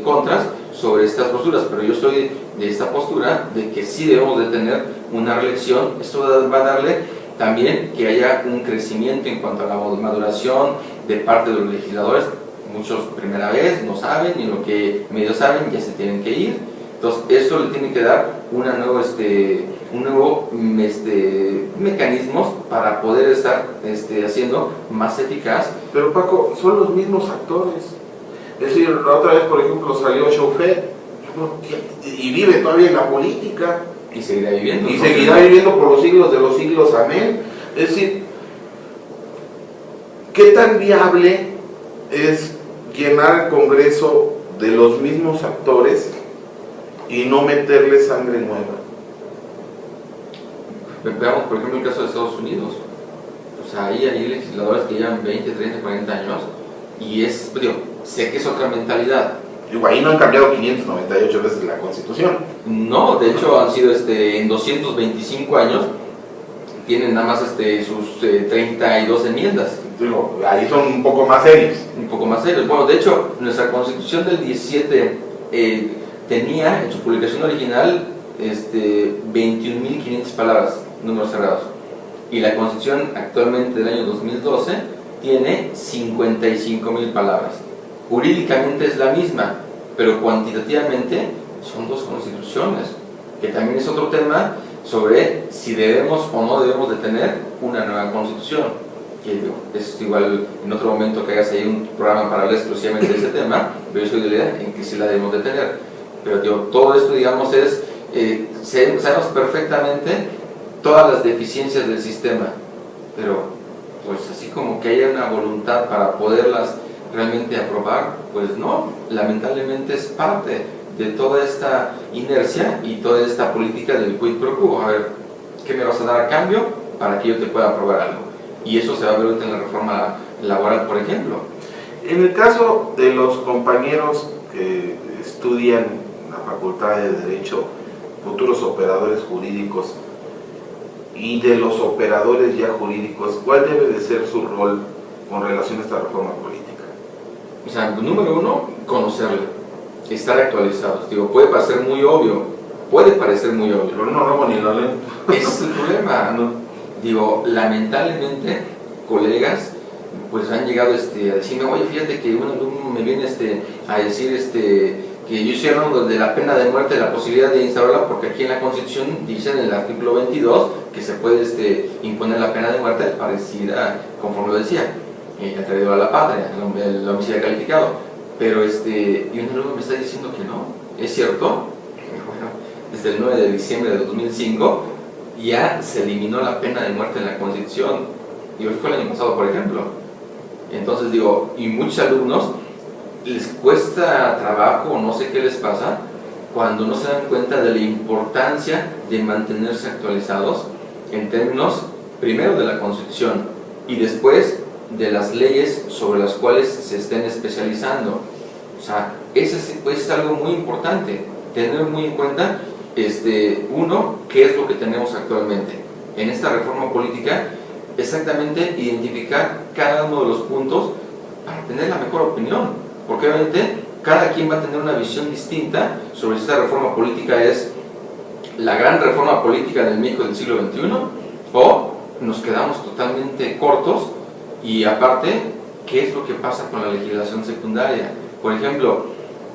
contras sobre estas posturas, pero yo estoy de esta postura de que sí debemos de tener una reelección. Esto va a darle también que haya un crecimiento en cuanto a la maduración de parte de los legisladores. Muchos primera vez no saben, y lo que medio saben ya se tienen que ir. Entonces esto le tiene que dar un nuevo mecanismos para poder estar haciendo más eficaz. Pero Paco, son los mismos actores. Es decir, la otra vez, por ejemplo, salió Chauffeur y vive todavía en la política. Y seguirá viviendo. Y seguirá viviendo por los siglos de los siglos, amén. Es decir, ¿qué tan viable es llenar el Congreso de los mismos actores y no meterle sangre nueva? Veamos, por ejemplo, el caso de Estados Unidos. O sea, ahí hay legisladores que llevan 20, 30, 40 años y sé que es otra mentalidad. Digo, ahí no han cambiado 598 veces la Constitución. No, de hecho han sido en 225 años, tienen nada más sus 32 enmiendas. Digo, ahí son un poco más serios. Un poco más serios. Bueno, de hecho, nuestra Constitución del 17 tenía en su publicación original 21.500 palabras, números cerrados. Y la Constitución actualmente del año 2012 tiene 55.000 palabras. Jurídicamente es la misma, pero cuantitativamente son dos constituciones, que también es otro tema sobre si debemos o no debemos de tener una nueva constitución. Que es igual en otro momento que hagas ahí un programa para hablar exclusivamente de ese tema, pero yo soy de la idea en que sí la debemos de tener. Pero todo esto, digamos, sabemos perfectamente todas las deficiencias del sistema, pero pues así como que haya una voluntad para poderlas realmente aprobar, pues no, lamentablemente es parte de toda esta inercia y toda esta política del quid pro quo. A ver, ¿qué me vas a dar a cambio para que yo te pueda aprobar algo? Y eso se va a ver ahorita en la reforma laboral, por ejemplo. En el caso de los compañeros que estudian en la Facultad de Derecho, futuros operadores jurídicos, y de los operadores ya jurídicos, ¿cuál debe de ser su rol con relación a esta reforma política? O sea, número uno, conocerla, estar actualizados. Digo, puede parecer muy obvio, pero no, ni lo leen. Ese es el problema, ¿no? Digo, lamentablemente, colegas, pues han llegado a decirme, oye, fíjate que un alumno me viene a decir que yo estoy hablando de la pena de muerte, de la posibilidad de instaurarla, porque aquí en la Constitución dice en el artículo 22 que se puede imponer la pena de muerte parecida, conforme lo decía, el traidor a la patria, el homicidio calificado. Pero y un alumno me está diciendo que no, ¿es cierto? Bueno, desde el 9 de diciembre de 2005 ya se eliminó la pena de muerte en la Constitución. Digo, fue el año pasado, por ejemplo. Entonces digo, y muchos alumnos les cuesta trabajo, no sé qué les pasa, cuando no se dan cuenta de la importancia de mantenerse actualizados en términos, primero de la Constitución y después de las leyes sobre las cuales se estén especializando. O sea, es algo muy importante, tener muy en cuenta, uno, qué es lo que tenemos actualmente. En esta reforma política, exactamente identificar cada uno de los puntos para tener la mejor opinión, porque obviamente cada quien va a tener una visión distinta sobre si esta reforma política es la gran reforma política del México del siglo XXI o nos quedamos totalmente cortos. Y aparte, ¿qué es lo que pasa con la legislación secundaria? Por ejemplo,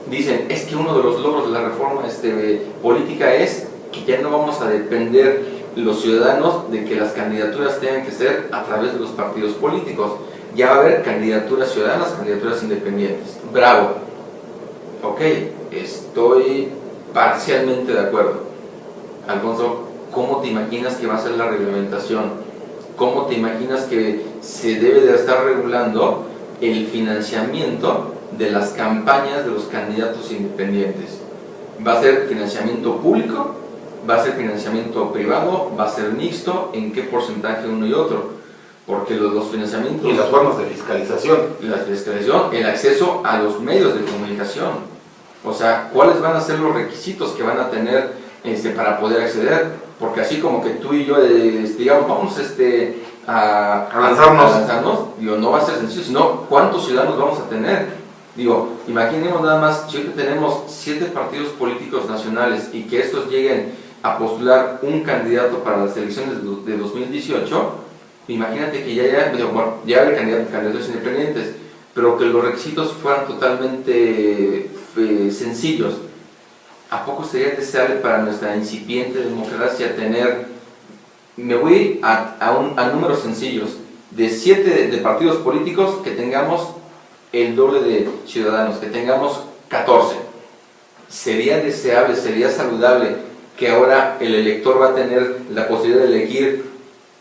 dicen, es que uno de los logros de la reforma política es que ya no vamos a depender los ciudadanos de que las candidaturas tengan que ser a través de los partidos políticos. Ya va a haber candidaturas ciudadanas, candidaturas independientes. Bravo. Ok, estoy parcialmente de acuerdo. Alfonso, ¿cómo te imaginas que va a ser la reglamentación? ¿Cómo te imaginas que se debe de estar regulando el financiamiento de las campañas de los candidatos independientes? ¿Va a ser financiamiento público? ¿Va a ser financiamiento privado? ¿Va a ser mixto? ¿En qué porcentaje uno y otro? Porque los financiamientos... Y las formas de fiscalización. La fiscalización, el acceso a los medios de comunicación. O sea, ¿cuáles van a ser los requisitos que van a tener para poder acceder? Porque así como que tú y yo, digamos, vamos a lanzarnos, digo, no va a ser sencillo, sino ¿cuántos ciudadanos vamos a tener? Digo, imaginemos nada más, si hoy tenemos 7 partidos políticos nacionales y que estos lleguen a postular un candidato para las elecciones de 2018, imagínate que ya hay candidatos independientes, pero que los requisitos fueran totalmente sencillos. ¿A poco sería deseable para nuestra incipiente democracia tener, me voy a números sencillos, de 7 de partidos políticos, que tengamos el doble de ciudadanos, que tengamos 14? ¿Sería deseable, sería saludable que ahora el elector va a tener la posibilidad de elegir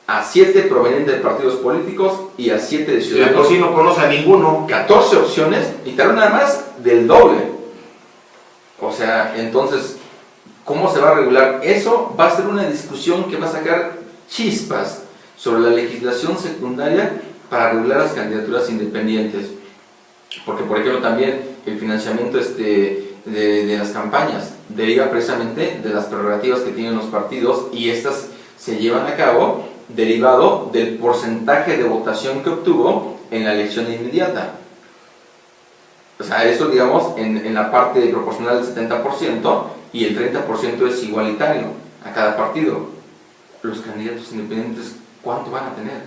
a 7 provenientes de partidos políticos y a 7 de ciudadanos? Por si no conoce a ninguno. 14 opciones y tal nada más del doble. O sea, entonces, ¿cómo se va a regular? Eso va a ser una discusión que va a sacar chispas sobre la legislación secundaria para regular las candidaturas independientes. Porque, por ejemplo, también el financiamiento de las campañas deriva precisamente de las prerrogativas que tienen los partidos, y estas se llevan a cabo derivado del porcentaje de votación que obtuvo en la elección inmediata. O sea, eso, digamos, en la parte proporcional del 70%, y el 30% es igualitario a cada partido. Los candidatos independientes, ¿cuánto van a tener?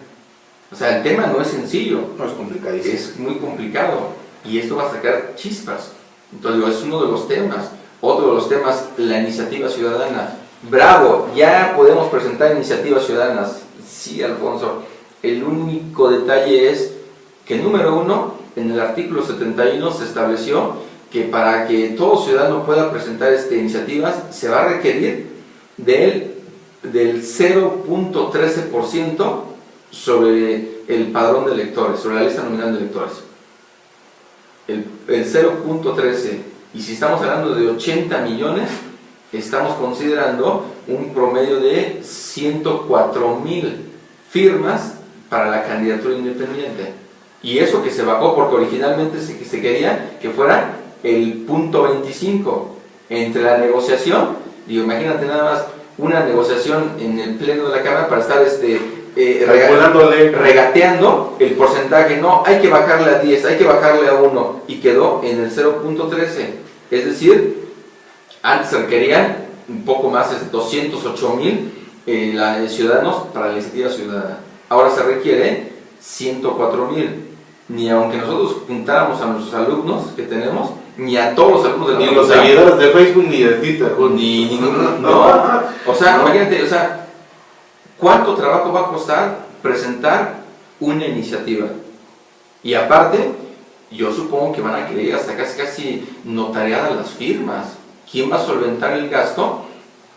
O sea, el tema no es sencillo. No, es complicadísimo. Es muy complicado, y esto va a sacar chispas. Entonces, digo, es uno de los temas. Otro de los temas, la iniciativa ciudadana. Bravo, ya podemos presentar iniciativas ciudadanas. Sí, Alfonso. El único detalle es que, número uno, en el artículo 71 se estableció que para que todo ciudadano pueda presentar iniciativas se va a requerir del 0.13% sobre el padrón de electores, sobre la lista nominal de electores. El 0.13. Y si estamos hablando de 80 millones, estamos considerando un promedio de 104,000 firmas para la candidatura independiente. Y eso que se bajó porque originalmente se quería que fuera el 0.25. Entre la negociación, digo, imagínate nada más una negociación en el pleno de la Cámara para estar regateando el porcentaje. No, hay que bajarle a 10, hay que bajarle a 1, y quedó en el 0.13. Es decir, antes se requerían un poco más de 208,000 ciudadanos para la iniciativa ciudadana. Ahora se requiere 104,000. Ni aunque nosotros juntáramos a nuestros alumnos que tenemos, ni a todos los alumnos de la ni los seguidores de Facebook ni de Twitter, ni ninguno. No. O sea, imagínate, o sea, ¿cuánto trabajo va a costar presentar una iniciativa? Y aparte, yo supongo que van a querer hasta casi notariadas las firmas. ¿Quién va a solventar el gasto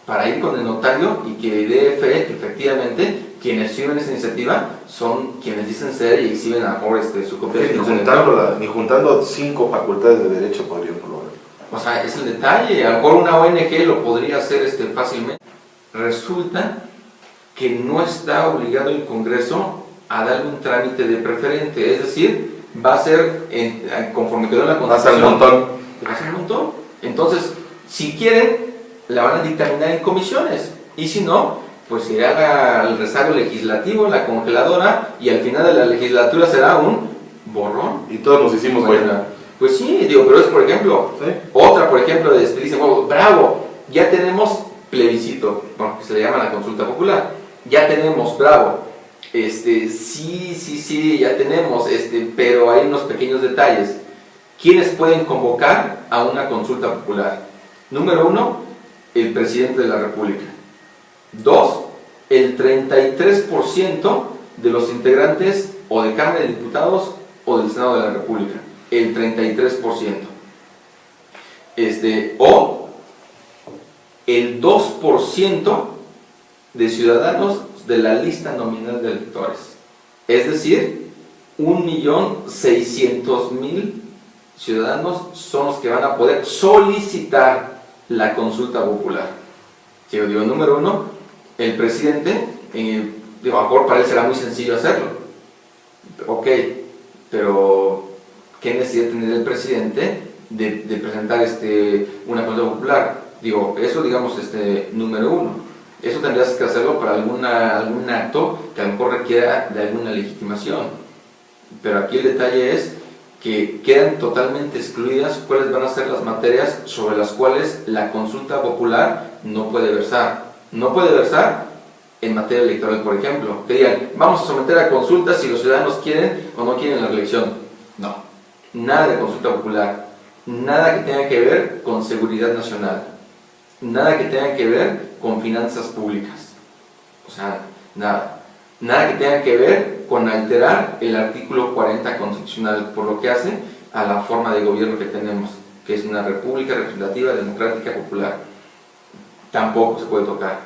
para ir con el notario y que dé fe que efectivamente quienes firman esa iniciativa son quienes dicen ser y exhiben a lo mejor su copia de ni juntando 5 facultades de derecho podríamos lograr. O sea, es el detalle. A lo mejor una ONG lo podría hacer fácilmente. Resulta que no está obligado el Congreso a darle un trámite de preferente, es decir, va a ser conforme quedó en la Constitución. Va a ser un montón. Va a ser un montón. Entonces, si quieren, la van a dictaminar en comisiones, y si no, pues se haga el rezago legislativo, la congeladora, y al final de la legislatura será un borrón. Y todos nos hicimos buena. Pues sí, digo, pero es por ejemplo, ¿sí? Otra, por ejemplo, dicen, oh, bravo, ya tenemos plebiscito, bueno, que se le llama la consulta popular, ya tenemos, bravo, sí, ya tenemos, pero hay unos pequeños detalles. ¿Quiénes pueden convocar a una consulta popular? Número 1, el presidente de la República. 2, el 33% de los integrantes o de Cámara de Diputados o del Senado de la República. El 33%. O el 2% de ciudadanos de la lista nominal de electores. Es decir, 1.600.000 ciudadanos son los que van a poder solicitar la consulta popular. Yo digo, número 1, el presidente, a lo mejor para él será muy sencillo hacerlo. Ok, pero ¿qué necesidad tiene el presidente de presentar una consulta popular? Digo, eso digamos número 1. Eso tendrías que hacerlo para algún acto que a lo mejor requiera de alguna legitimación. Pero aquí el detalle es que quedan totalmente excluidas cuáles van a ser las materias sobre las cuales la consulta popular no puede versar. No puede versar en materia electoral, por ejemplo. Que digan, vamos a someter a consultas si los ciudadanos quieren o no quieren la reelección. No, nada de consulta popular. Nada que tenga que ver con seguridad nacional. Nada que tenga que ver con finanzas públicas. O sea, nada. Nada que tenga que ver con alterar el artículo 40 constitucional, por lo que hace a la forma de gobierno que tenemos, que es una república representativa, democrática, popular. Tampoco se puede tocar.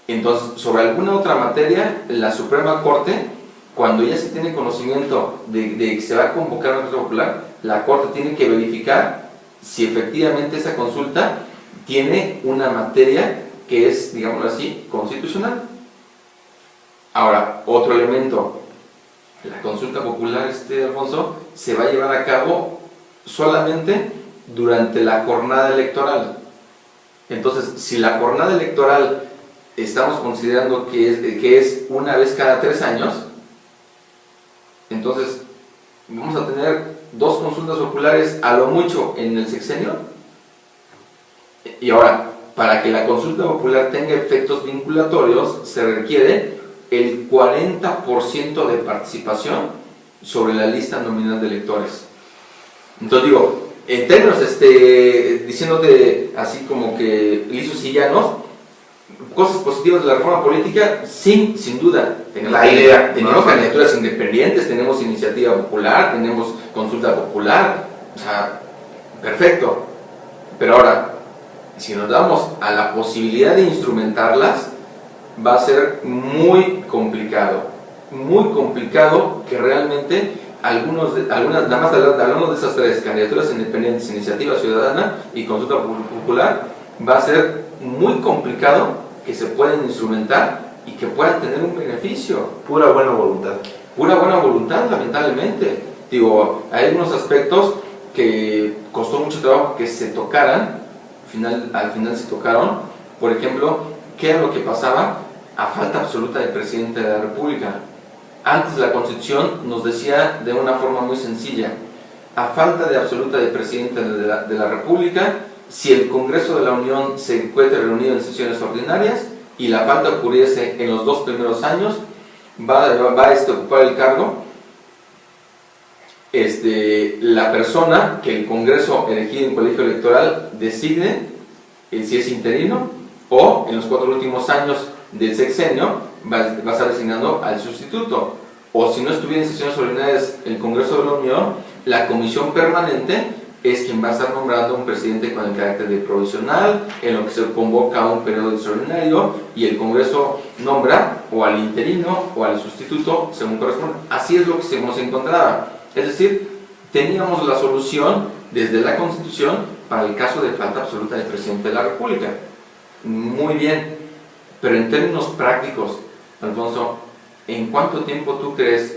Entonces, sobre alguna otra materia, la Suprema Corte, cuando ya se tiene conocimiento de que se va a convocar una consulta popular, la Corte tiene que verificar si efectivamente esa consulta tiene una materia que es, digámoslo así, constitucional. Ahora, otro elemento, la consulta popular, Alfonso, se va a llevar a cabo solamente durante la jornada electoral. Entonces, si la jornada electoral estamos considerando que es una vez cada 3 años, entonces vamos a tener 2 consultas populares a lo mucho en el sexenio. Y ahora, para que la consulta popular tenga efectos vinculatorios, se requiere el 40% de participación sobre la lista nominal de electores. Entonces digo, en términos, diciéndote así como que lisos y llanos, cosas positivas de la reforma política, sin duda. Tenemos candidaturas independientes, tenemos iniciativa popular, tenemos consulta popular, o sea, perfecto. Pero ahora, si nos damos a la posibilidad de instrumentarlas, va a ser muy complicado que realmente nada más hablando de esas 3, candidaturas independientes, iniciativa ciudadana y consulta popular, va a ser muy complicado que se puedan instrumentar y que puedan tener un beneficio. Pura buena voluntad. Pura buena voluntad, lamentablemente. Digo, hay algunos aspectos que costó mucho trabajo que se tocaran, al final se tocaron. Por ejemplo, ¿qué era lo que pasaba a falta absoluta del presidente de la República? Antes la Constitución nos decía de una forma muy sencilla: a falta de absoluta del presidente de la República, si el Congreso de la Unión se encuentra reunido en sesiones ordinarias y la falta ocurriese en los 2 primeros años, va a ocupar el cargo la persona que el Congreso elegido en colegio electoral designe, si es interino, o en los 4 últimos años del sexenio va a estar designando al sustituto. O si no estuviera en sesiones ordinarias el Congreso de la Unión, la comisión permanente es quien va a estar nombrando un presidente con el carácter de provisional, en lo que se convoca un periodo extraordinario y el Congreso nombra o al interino o al sustituto según corresponde. Así es lo que se nos encontraba. Es decir, teníamos la solución desde la Constitución para el caso de falta absoluta del presidente de la República. Muy bien, pero en términos prácticos, Alfonso, ¿en cuánto tiempo tú crees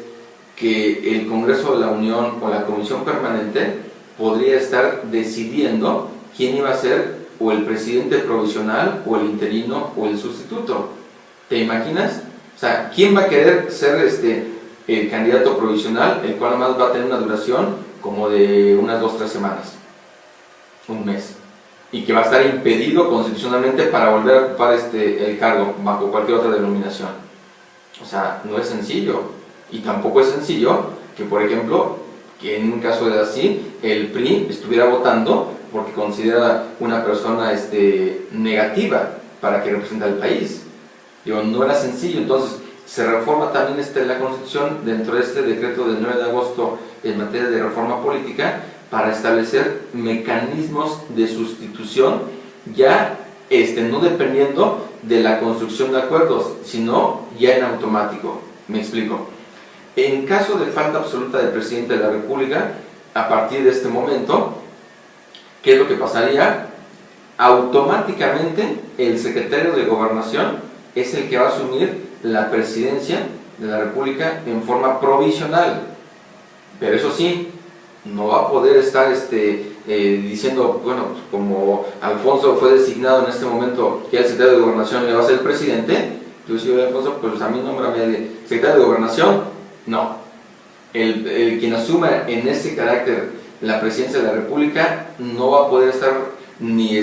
que el Congreso de la Unión o la Comisión Permanente podría estar decidiendo quién iba a ser o el presidente provisional o el interino o el sustituto? ¿Te imaginas? O sea, ¿quién va a querer ser el candidato provisional, el cual además va a tener una duración como de unas 2-3 semanas, un mes, y que va a estar impedido constitucionalmente para volver a ocupar el cargo bajo cualquier otra denominación? O sea, no es sencillo, y tampoco es sencillo que, por ejemplo, que en un caso de así, el PRI estuviera votando porque considera una persona negativa para que represente al país. Digo, no era sencillo. Entonces se reforma también la Constitución dentro de este decreto del 9 de agosto en materia de reforma política para establecer mecanismos de sustitución ya no dependiendo de la construcción de acuerdos, sino ya en automático. Me explico. En caso de falta absoluta del presidente de la República, a partir de este momento, ¿qué es lo que pasaría? Automáticamente el secretario de Gobernación es el que va a asumir la presidencia de la República en forma provisional. Pero eso sí, no va a poder estar diciendo, bueno, como Alfonso fue designado en este momento que el secretario de Gobernación le va a ser el presidente, yo soy Alfonso, pues a mí nómbrame de secretario de Gobernación. No, quien asuma en ese carácter la presidencia de la República no va a poder estar ni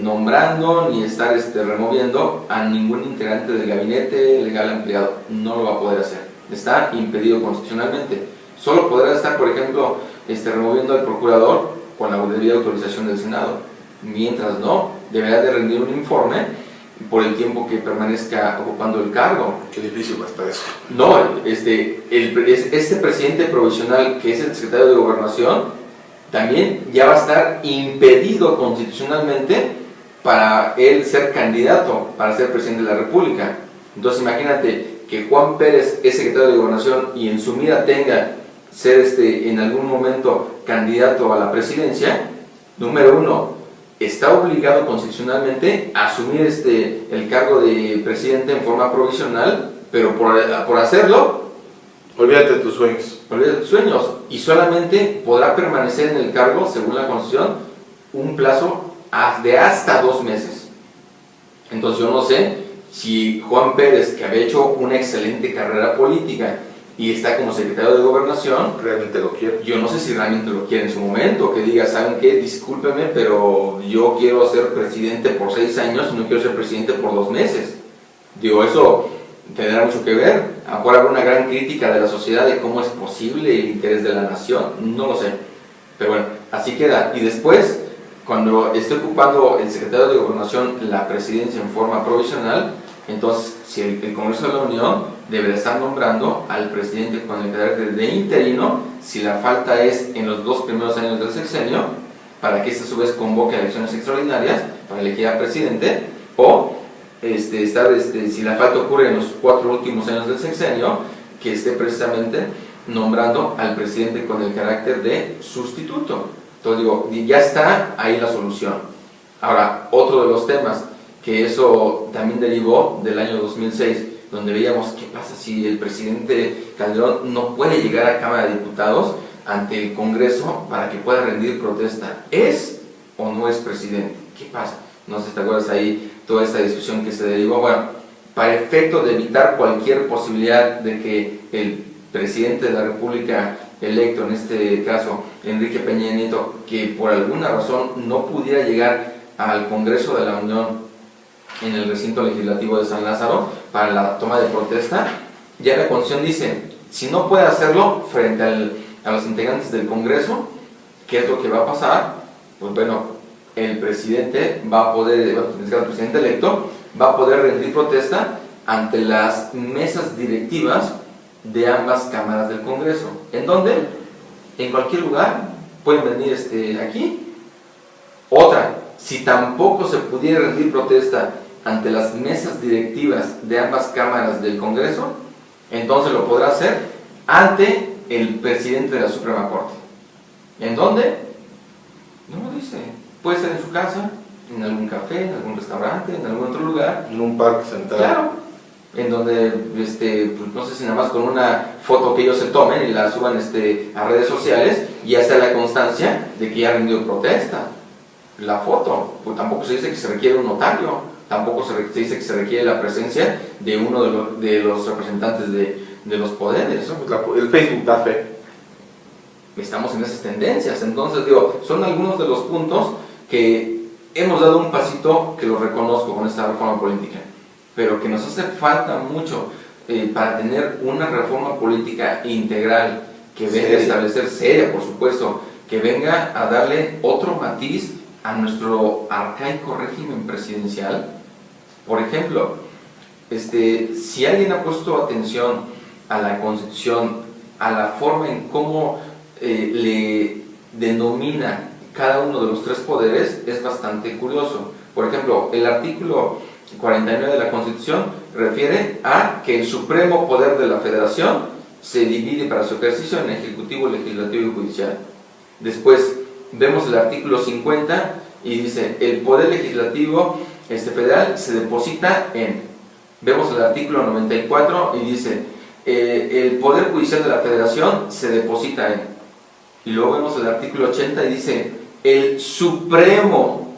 nombrando ni estar removiendo a ningún integrante del gabinete legal ampliado. No lo va a poder hacer, está impedido constitucionalmente. Solo podrá estar, por ejemplo, removiendo al procurador con la debida autorización del Senado. Mientras no, deberá de rendir un informe por el tiempo que permanezca ocupando el cargo. Qué difícil va a estar eso. No, este presidente provisional, que es el secretario de Gobernación, también ya va a estar impedido constitucionalmente para él ser candidato para ser presidente de la República. Entonces imagínate que Juan Pérez es secretario de Gobernación y en su mira tenga ser en algún momento candidato a la presidencia. Número uno, está obligado constitucionalmente a asumir el cargo de presidente en forma provisional, pero por hacerlo, olvídate de tus sueños. Olvídate de tus sueños, y solamente podrá permanecer en el cargo, según la Constitución, un plazo de hasta 2 meses. Entonces yo no sé si Juan Pérez, que había hecho una excelente carrera política y está como secretario de Gobernación, realmente lo quiere. Yo no sé si realmente lo quiere en su momento, que diga, ¿saben qué? Discúlpeme, pero yo quiero ser presidente por 6 años y no quiero ser presidente por 2 meses. Digo, eso tendrá mucho que ver. Ahora habrá una gran crítica de la sociedad de cómo es posible el interés de la nación, no lo sé. Pero bueno, así queda. Y después, cuando esté ocupando el secretario de Gobernación la presidencia en forma provisional, entonces, si el Congreso de la Unión deberá estar nombrando al presidente con el carácter de interino, si la falta es en los 2 primeros años del sexenio, para que este a su vez convoque a elecciones extraordinarias para elegir al presidente, o si la falta ocurre en los 4 últimos años del sexenio, que esté precisamente nombrando al presidente con el carácter de sustituto. Entonces digo, ya está ahí la solución. Ahora, otro de los temas, que eso también derivó del año 2006, donde veíamos qué pasa si el presidente Calderón no puede llegar a Cámara de Diputados ante el Congreso para que pueda rendir protesta. ¿Es o no es presidente? ¿Qué pasa? No sé si te acuerdas ahí toda esta discusión que se derivó. Bueno, para efecto de evitar cualquier posibilidad de que el presidente de la República electo, en este caso Enrique Peña Nieto, que por alguna razón no pudiera llegar al Congreso de la Unión en el recinto legislativo de San Lázaro para la toma de protesta, ya la Constitución dice, si no puede hacerlo frente a los integrantes del Congreso, ¿qué es lo que va a pasar? Pues bueno, el presidente va a poder, el presidente electo, va a poder rendir protesta ante las mesas directivas de ambas cámaras del Congreso. ¿En dónde? En cualquier lugar, pueden venir aquí. Otra, si tampoco se pudiera rendir protesta ante las mesas directivas de ambas cámaras del Congreso, entonces lo podrá hacer ante el presidente de la Suprema Corte. ¿En dónde? No lo dice. Puede ser en su casa, en algún café, en algún restaurante, en algún otro lugar. En un parque central. Claro. En donde, pues no sé si nada más con una foto que ellos se tomen y la suban a redes sociales, y ya está la constancia de que ya rindió protesta. La foto, pues tampoco se dice que se requiere un notario, tampoco se dice que se requiere la presencia de uno de los representantes de los poderes. El Facebook da fe. Estamos en esas tendencias. Entonces, digo, son algunos de los puntos que hemos dado un pasito, que lo reconozco con esta reforma política, pero que nos hace falta mucho para tener una reforma política integral que venga a establecer, seria por supuesto, que venga a darle otro matiz a nuestro arcaico régimen presidencial. Por ejemplo, si alguien ha puesto atención a la Constitución, a la forma en cómo le denomina cada uno de los tres poderes, es bastante curioso. Por ejemplo, el artículo 49 de la Constitución refiere a que el supremo poder de la Federación se divide para su ejercicio en ejecutivo, legislativo y judicial. Después vemos el artículo 50 y dice: el poder legislativo federal se deposita en. Vemos el artículo 94 y dice: el poder judicial de la Federación se deposita en. Y luego vemos el artículo 80 y dice: el supremo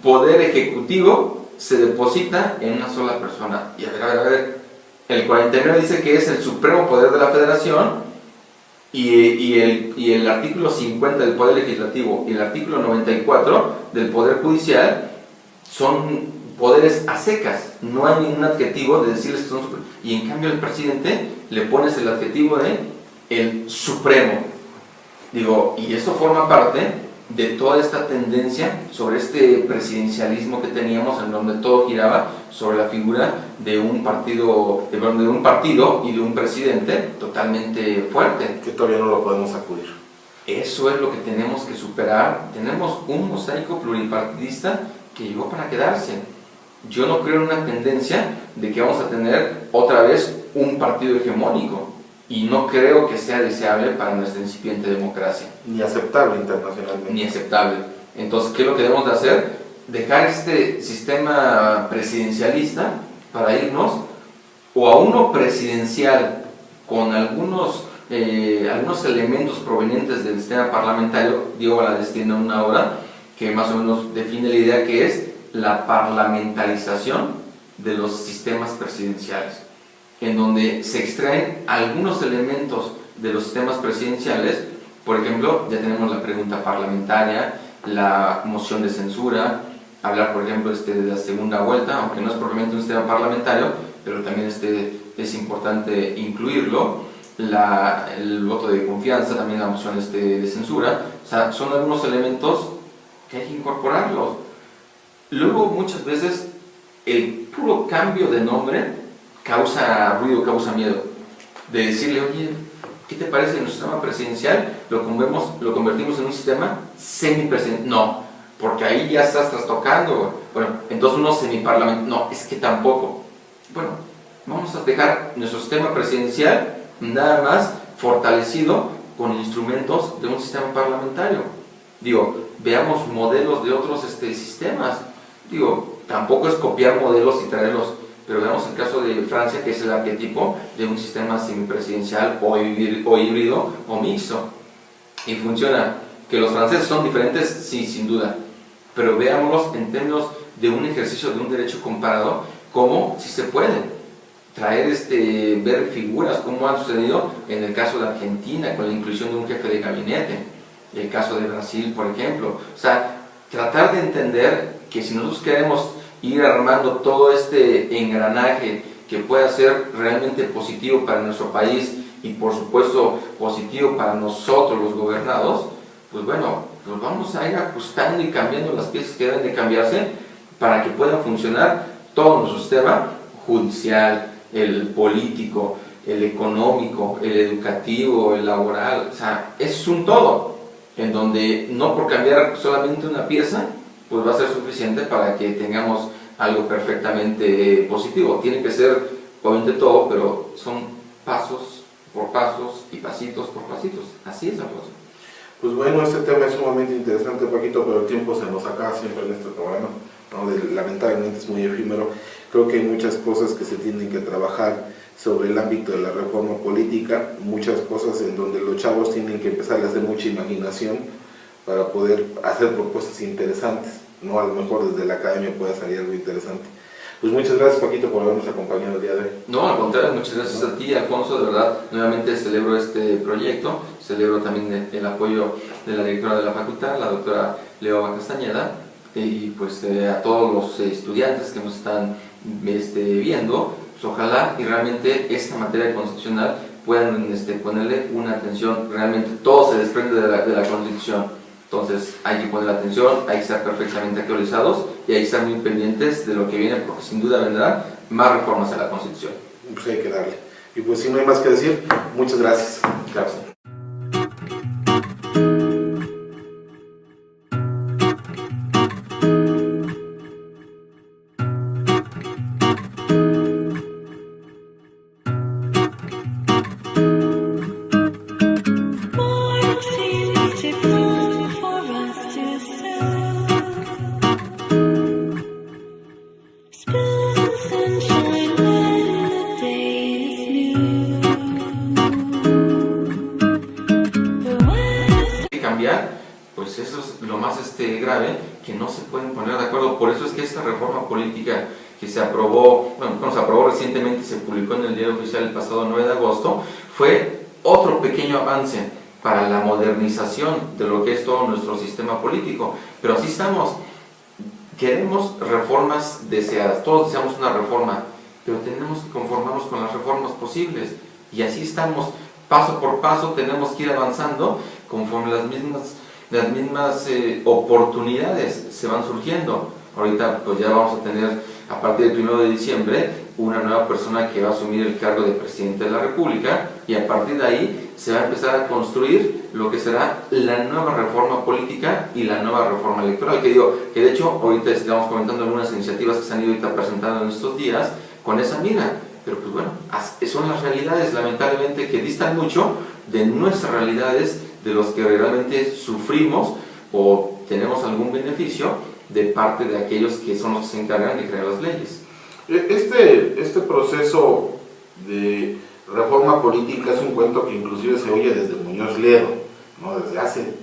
poder ejecutivo se deposita en una sola persona. Y a ver, el 49 dice que es el supremo poder de la Federación, y el artículo 50 del poder legislativo y el artículo 94 del poder judicial son poderes a secas, no hay ningún adjetivo de decirles que son supremos. Y en cambio el presidente le pones el adjetivo de el supremo. Digo, y eso forma parte de toda esta tendencia sobre este presidencialismo que teníamos, en donde todo giraba sobre la figura de un partido y de un presidente totalmente fuerte. Que todavía no lo podemos sacudir. Eso es lo que tenemos que superar. Tenemos un mosaico pluripartidista que llegó para quedarse. Yo no creo en una tendencia de que vamos a tener otra vez un partido hegemónico, y no creo que sea deseable para nuestra incipiente democracia. Ni aceptable internacionalmente. Ni aceptable. Entonces, ¿qué es lo que debemos de hacer? Dejar este sistema presidencialista para irnos o a uno presidencial con algunos elementos provenientes del sistema parlamentario. Diego Valadez tiene una obra que más o menos define la idea, que es la parlamentarización de los sistemas presidenciales, en donde se extraen algunos elementos de los sistemas presidenciales. Por ejemplo, ya tenemos la pregunta parlamentaria, la moción de censura, hablar por ejemplo de la segunda vuelta, aunque no es propiamente un sistema parlamentario, pero también es importante incluirlo, el voto de confianza, también la moción de censura. O sea, son algunos elementos que hay que incorporarlos. Luego, muchas veces, el puro cambio de nombre causa ruido, causa miedo, de decirle: oye, ¿qué te parece que nuestro sistema presidencial lo convertimos en un sistema semipresidencial? No, porque ahí ya estás trastocando. Bueno, entonces uno semiparlamentario. No, es que tampoco. Bueno, vamos a dejar nuestro sistema presidencial nada más fortalecido con instrumentos de un sistema parlamentario. Digo, veamos modelos de otros sistemas. Digo, tampoco es copiar modelos y traerlos, pero veamos el caso de Francia, que es el arquetipo de un sistema semipresidencial o híbrido o mixto. Y funciona. Que los franceses son diferentes, sí, sin duda, pero veámoslos en términos de un ejercicio de un derecho comparado, cómo sí se puede traer, ver figuras, como han sucedido en el caso de Argentina, con la inclusión de un jefe de gabinete, el caso de Brasil, por ejemplo. O sea, tratar de entender que si nosotros queremos ir armando todo este engranaje que pueda ser realmente positivo para nuestro país y por supuesto positivo para nosotros los gobernados, pues bueno, nos vamos a ir ajustando y cambiando las piezas que deben de cambiarse para que pueda funcionar todo nuestro sistema judicial, el político, el económico, el educativo, el laboral. O sea, es un todo. en donde no por cambiar solamente una pieza, pues va a ser suficiente para que tengamos algo perfectamente positivo. Tiene que ser, obviamente todo, pero son pasos por pasos y pasitos por pasitos. Así es la cosa. Pues bueno, este tema es sumamente interesante, Paquito, pero el tiempo se nos acaba siempre en este programa, ¿no? Lamentablemente es muy efímero. Creo que hay muchas cosas que se tienen que trabajar sobre el ámbito de la reforma política, muchas cosas en donde los chavos tienen que empezar a hacer mucha imaginación para poder hacer propuestas interesantes, ¿no? A lo mejor desde la academia puede salir algo interesante. Pues muchas gracias, Paquito, por habernos acompañado el día de hoy. No, al contrario, muchas gracias a ti, Alfonso, de verdad. Nuevamente celebro este proyecto, celebro también el apoyo de la directora de la facultad, la doctora Leoba Castañeda, y pues a todos los estudiantes que nos están viendo, pues ojalá y realmente esta materia constitucional puedan ponerle una atención. Realmente todo se desprende de la Constitución. Entonces hay que poner atención, hay que estar perfectamente actualizados y hay que estar muy pendientes de lo que viene, porque sin duda vendrán más reformas a la Constitución. Pues hay que darle. Y pues si no hay más que decir, muchas gracias. Gracias. Pues eso es lo más grave, que no se pueden poner de acuerdo. Por eso es que esta reforma política que se aprobó, se aprobó recientemente y se publicó en el Diario Oficial el pasado 9 de agosto, fue otro pequeño avance para la modernización de lo que es todo nuestro sistema político. Pero así estamos, queremos reformas deseadas, todos deseamos una reforma, pero tenemos que conformarnos con las reformas posibles, y así estamos, paso por paso tenemos que ir avanzando conforme las mismas oportunidades se van surgiendo. Ahorita pues ya vamos a tener, a partir del 1 de diciembre, una nueva persona que va a asumir el cargo de presidente de la República, y a partir de ahí se va a empezar a construir lo que será la nueva reforma política y la nueva reforma electoral, que de hecho ahorita estamos comentando algunas iniciativas que se han ido ahorita presentando en estos días con esa mira. Pero pues bueno, son las realidades lamentablemente que distan mucho de nuestras realidades, de los que realmente sufrimos o tenemos algún beneficio de parte de aquellos que son los que se encargan de crear las leyes. Este proceso de reforma política es un cuento que inclusive se oye desde Muñoz Ledo, ¿no? Desde hace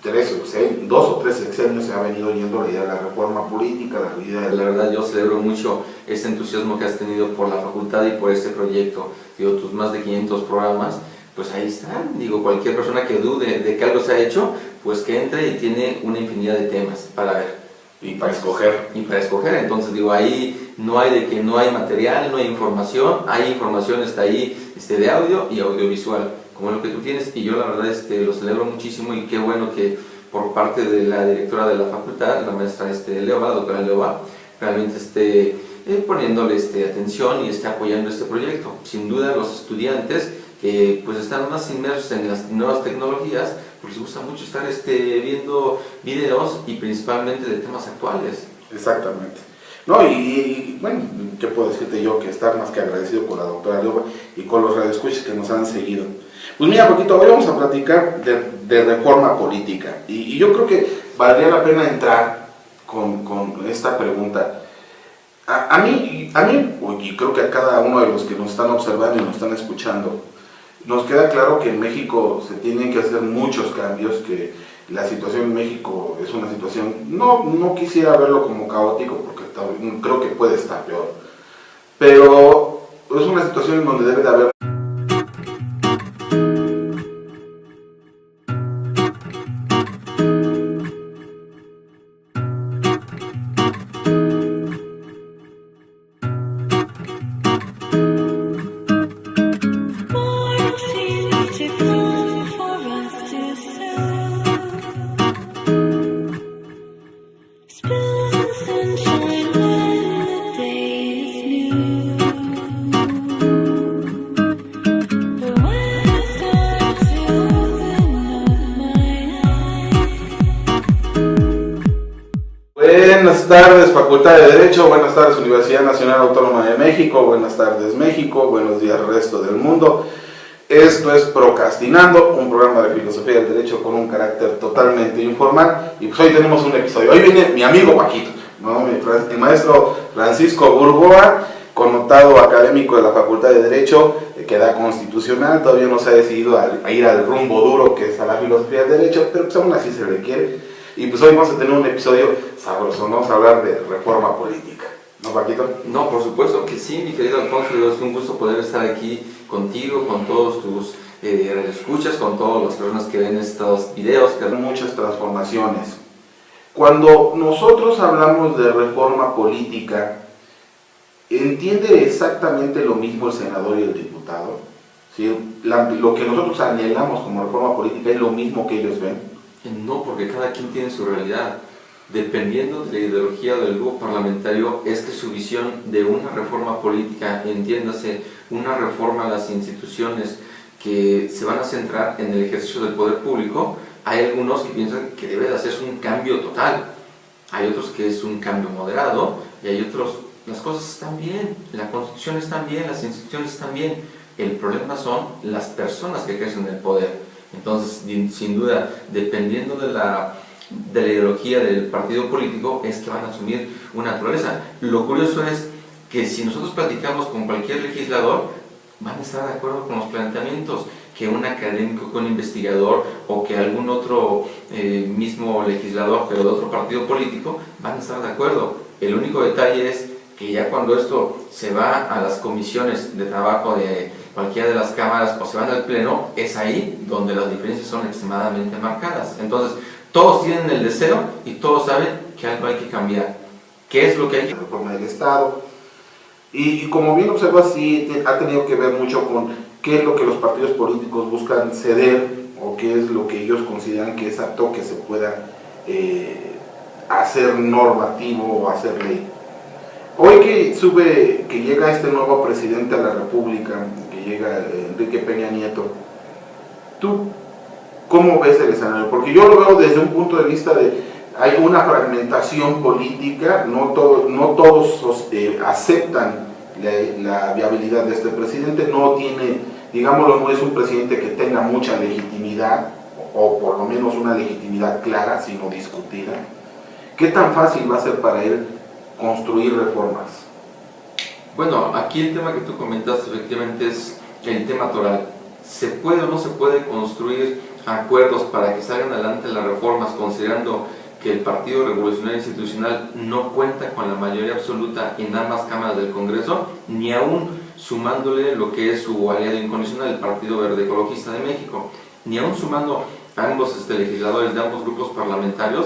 2 o 3 sexenios se ha venido yendo la idea de la reforma política, La verdad, yo celebro mucho este entusiasmo que has tenido por la facultad y por este proyecto. Tus más de 500 programas, pues ahí están. Cualquier persona que dude de que algo se ha hecho, pues que entre, y tiene una infinidad de temas para ver. Y para escoger. Entonces, ahí no hay de que no hay material, no hay información, está ahí de audio y audiovisual, como lo que tú tienes, y yo la verdad lo celebro muchísimo, y qué bueno que por parte de la directora de la facultad, la maestra Leoba, la doctora Leoba, realmente esté poniéndole atención y esté apoyando este proyecto. Sin duda los estudiantes que pues están más inmersos en las nuevas tecnologías, porque les gusta mucho estar viendo videos, y principalmente de temas actuales. Exactamente. No, y bueno, ¿qué puedo decirte yo? Que estar más que agradecido con la doctora Leoba y con los radioescuchas que nos han seguido. Pues mira, Paquito, hoy vamos a platicar de reforma política, y yo creo que valdría la pena entrar con esta pregunta. A mí, y creo que a cada uno de los que nos están observando y nos están escuchando, nos queda claro que en México se tienen que hacer muchos cambios, que la situación en México es una situación, no quisiera verlo como caótico, porque creo que puede estar peor, pero es una situación en donde debe de haber Buenas tardes, Facultad de Derecho, buenas tardes, Universidad Nacional Autónoma de México, buenas tardes, México, buenos días, resto del mundo. Esto es Procrastinando, un programa de filosofía del derecho con un carácter totalmente informal. Y pues hoy tenemos un episodio. Hoy viene mi amigo Paquito, ¿no? El maestro Francisco Burgoa, connotado académico de la Facultad de Derecho, que da constitucional. Todavía no se ha decidido a ir al rumbo duro que es a la filosofía del derecho, pero pues aún así se requiere. Y pues hoy vamos a tener un episodio sabroso, ¿no? Vamos a hablar de reforma política. ¿No, Paquito? No, por supuesto que sí, mi querido Alfonso. Es un gusto poder estar aquí contigo, con todos tus escuchas, con todas las personas que ven estos videos. Que hay muchas transformaciones. Cuando nosotros hablamos de reforma política, ¿entiende exactamente lo mismo el senador y el diputado? ¿Sí? Lo que nosotros anhelamos como reforma política es lo mismo que ellos ven. No, porque cada quien tiene su realidad. Dependiendo de la ideología del grupo parlamentario, es que su visión de una reforma política, entiéndase, una reforma a las instituciones que se van a centrar en el ejercicio del poder público. Hay algunos que piensan que debe de hacerse un cambio total, hay otros que es un cambio moderado, y hay otros, las cosas están bien, la constitución está bien, las instituciones están bien. El problema son las personas que ejercen el poder. Entonces, sin duda, dependiendo de la ideología del partido político, es que van a asumir una naturaleza. Lo curioso es que si nosotros platicamos con cualquier legislador, van a estar de acuerdo con los planteamientos, que un académico, que un investigador o que algún otro mismo legislador, pero de otro partido político, van a estar de acuerdo. El único detalle es que ya cuando esto se va a las comisiones de trabajo de cualquiera de las cámaras o se van al pleno, es ahí donde las diferencias son extremadamente marcadas. Entonces, todos tienen el deseo y todos saben que algo hay que cambiar. ¿Qué es lo que hay que cambiar? La reforma del Estado. Y como bien observas, sí ha tenido que ver mucho con qué es lo que los partidos políticos buscan ceder o qué es lo que ellos consideran que es apto que se pueda hacer normativo o hacer ley. Hoy que llega este nuevo presidente a la República, que llega Enrique Peña Nieto, ¿tú cómo ves el escenario? Porque yo lo veo desde un punto de vista de hay una fragmentación política, no todos aceptan la viabilidad de este presidente, no tiene, digámoslo, no es un presidente que tenga mucha legitimidad, o por lo menos una legitimidad clara, sino discutida. ¿Qué tan fácil va a ser para él construir reformas? Bueno, aquí el tema que tú comentaste efectivamente es el tema toral. ¿Se puede o no se puede construir acuerdos para que salgan adelante las reformas considerando que el Partido Revolucionario Institucional no cuenta con la mayoría absoluta en ambas cámaras del Congreso, ni aún sumándole lo que es su aliado incondicional, el Partido Verde Ecologista de México, ni aún sumando a ambos legisladores de ambos grupos parlamentarios,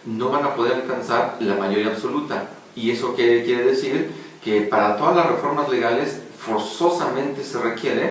no van a poder alcanzar la mayoría absoluta? Y eso quiere decir que para todas las reformas legales forzosamente se requiere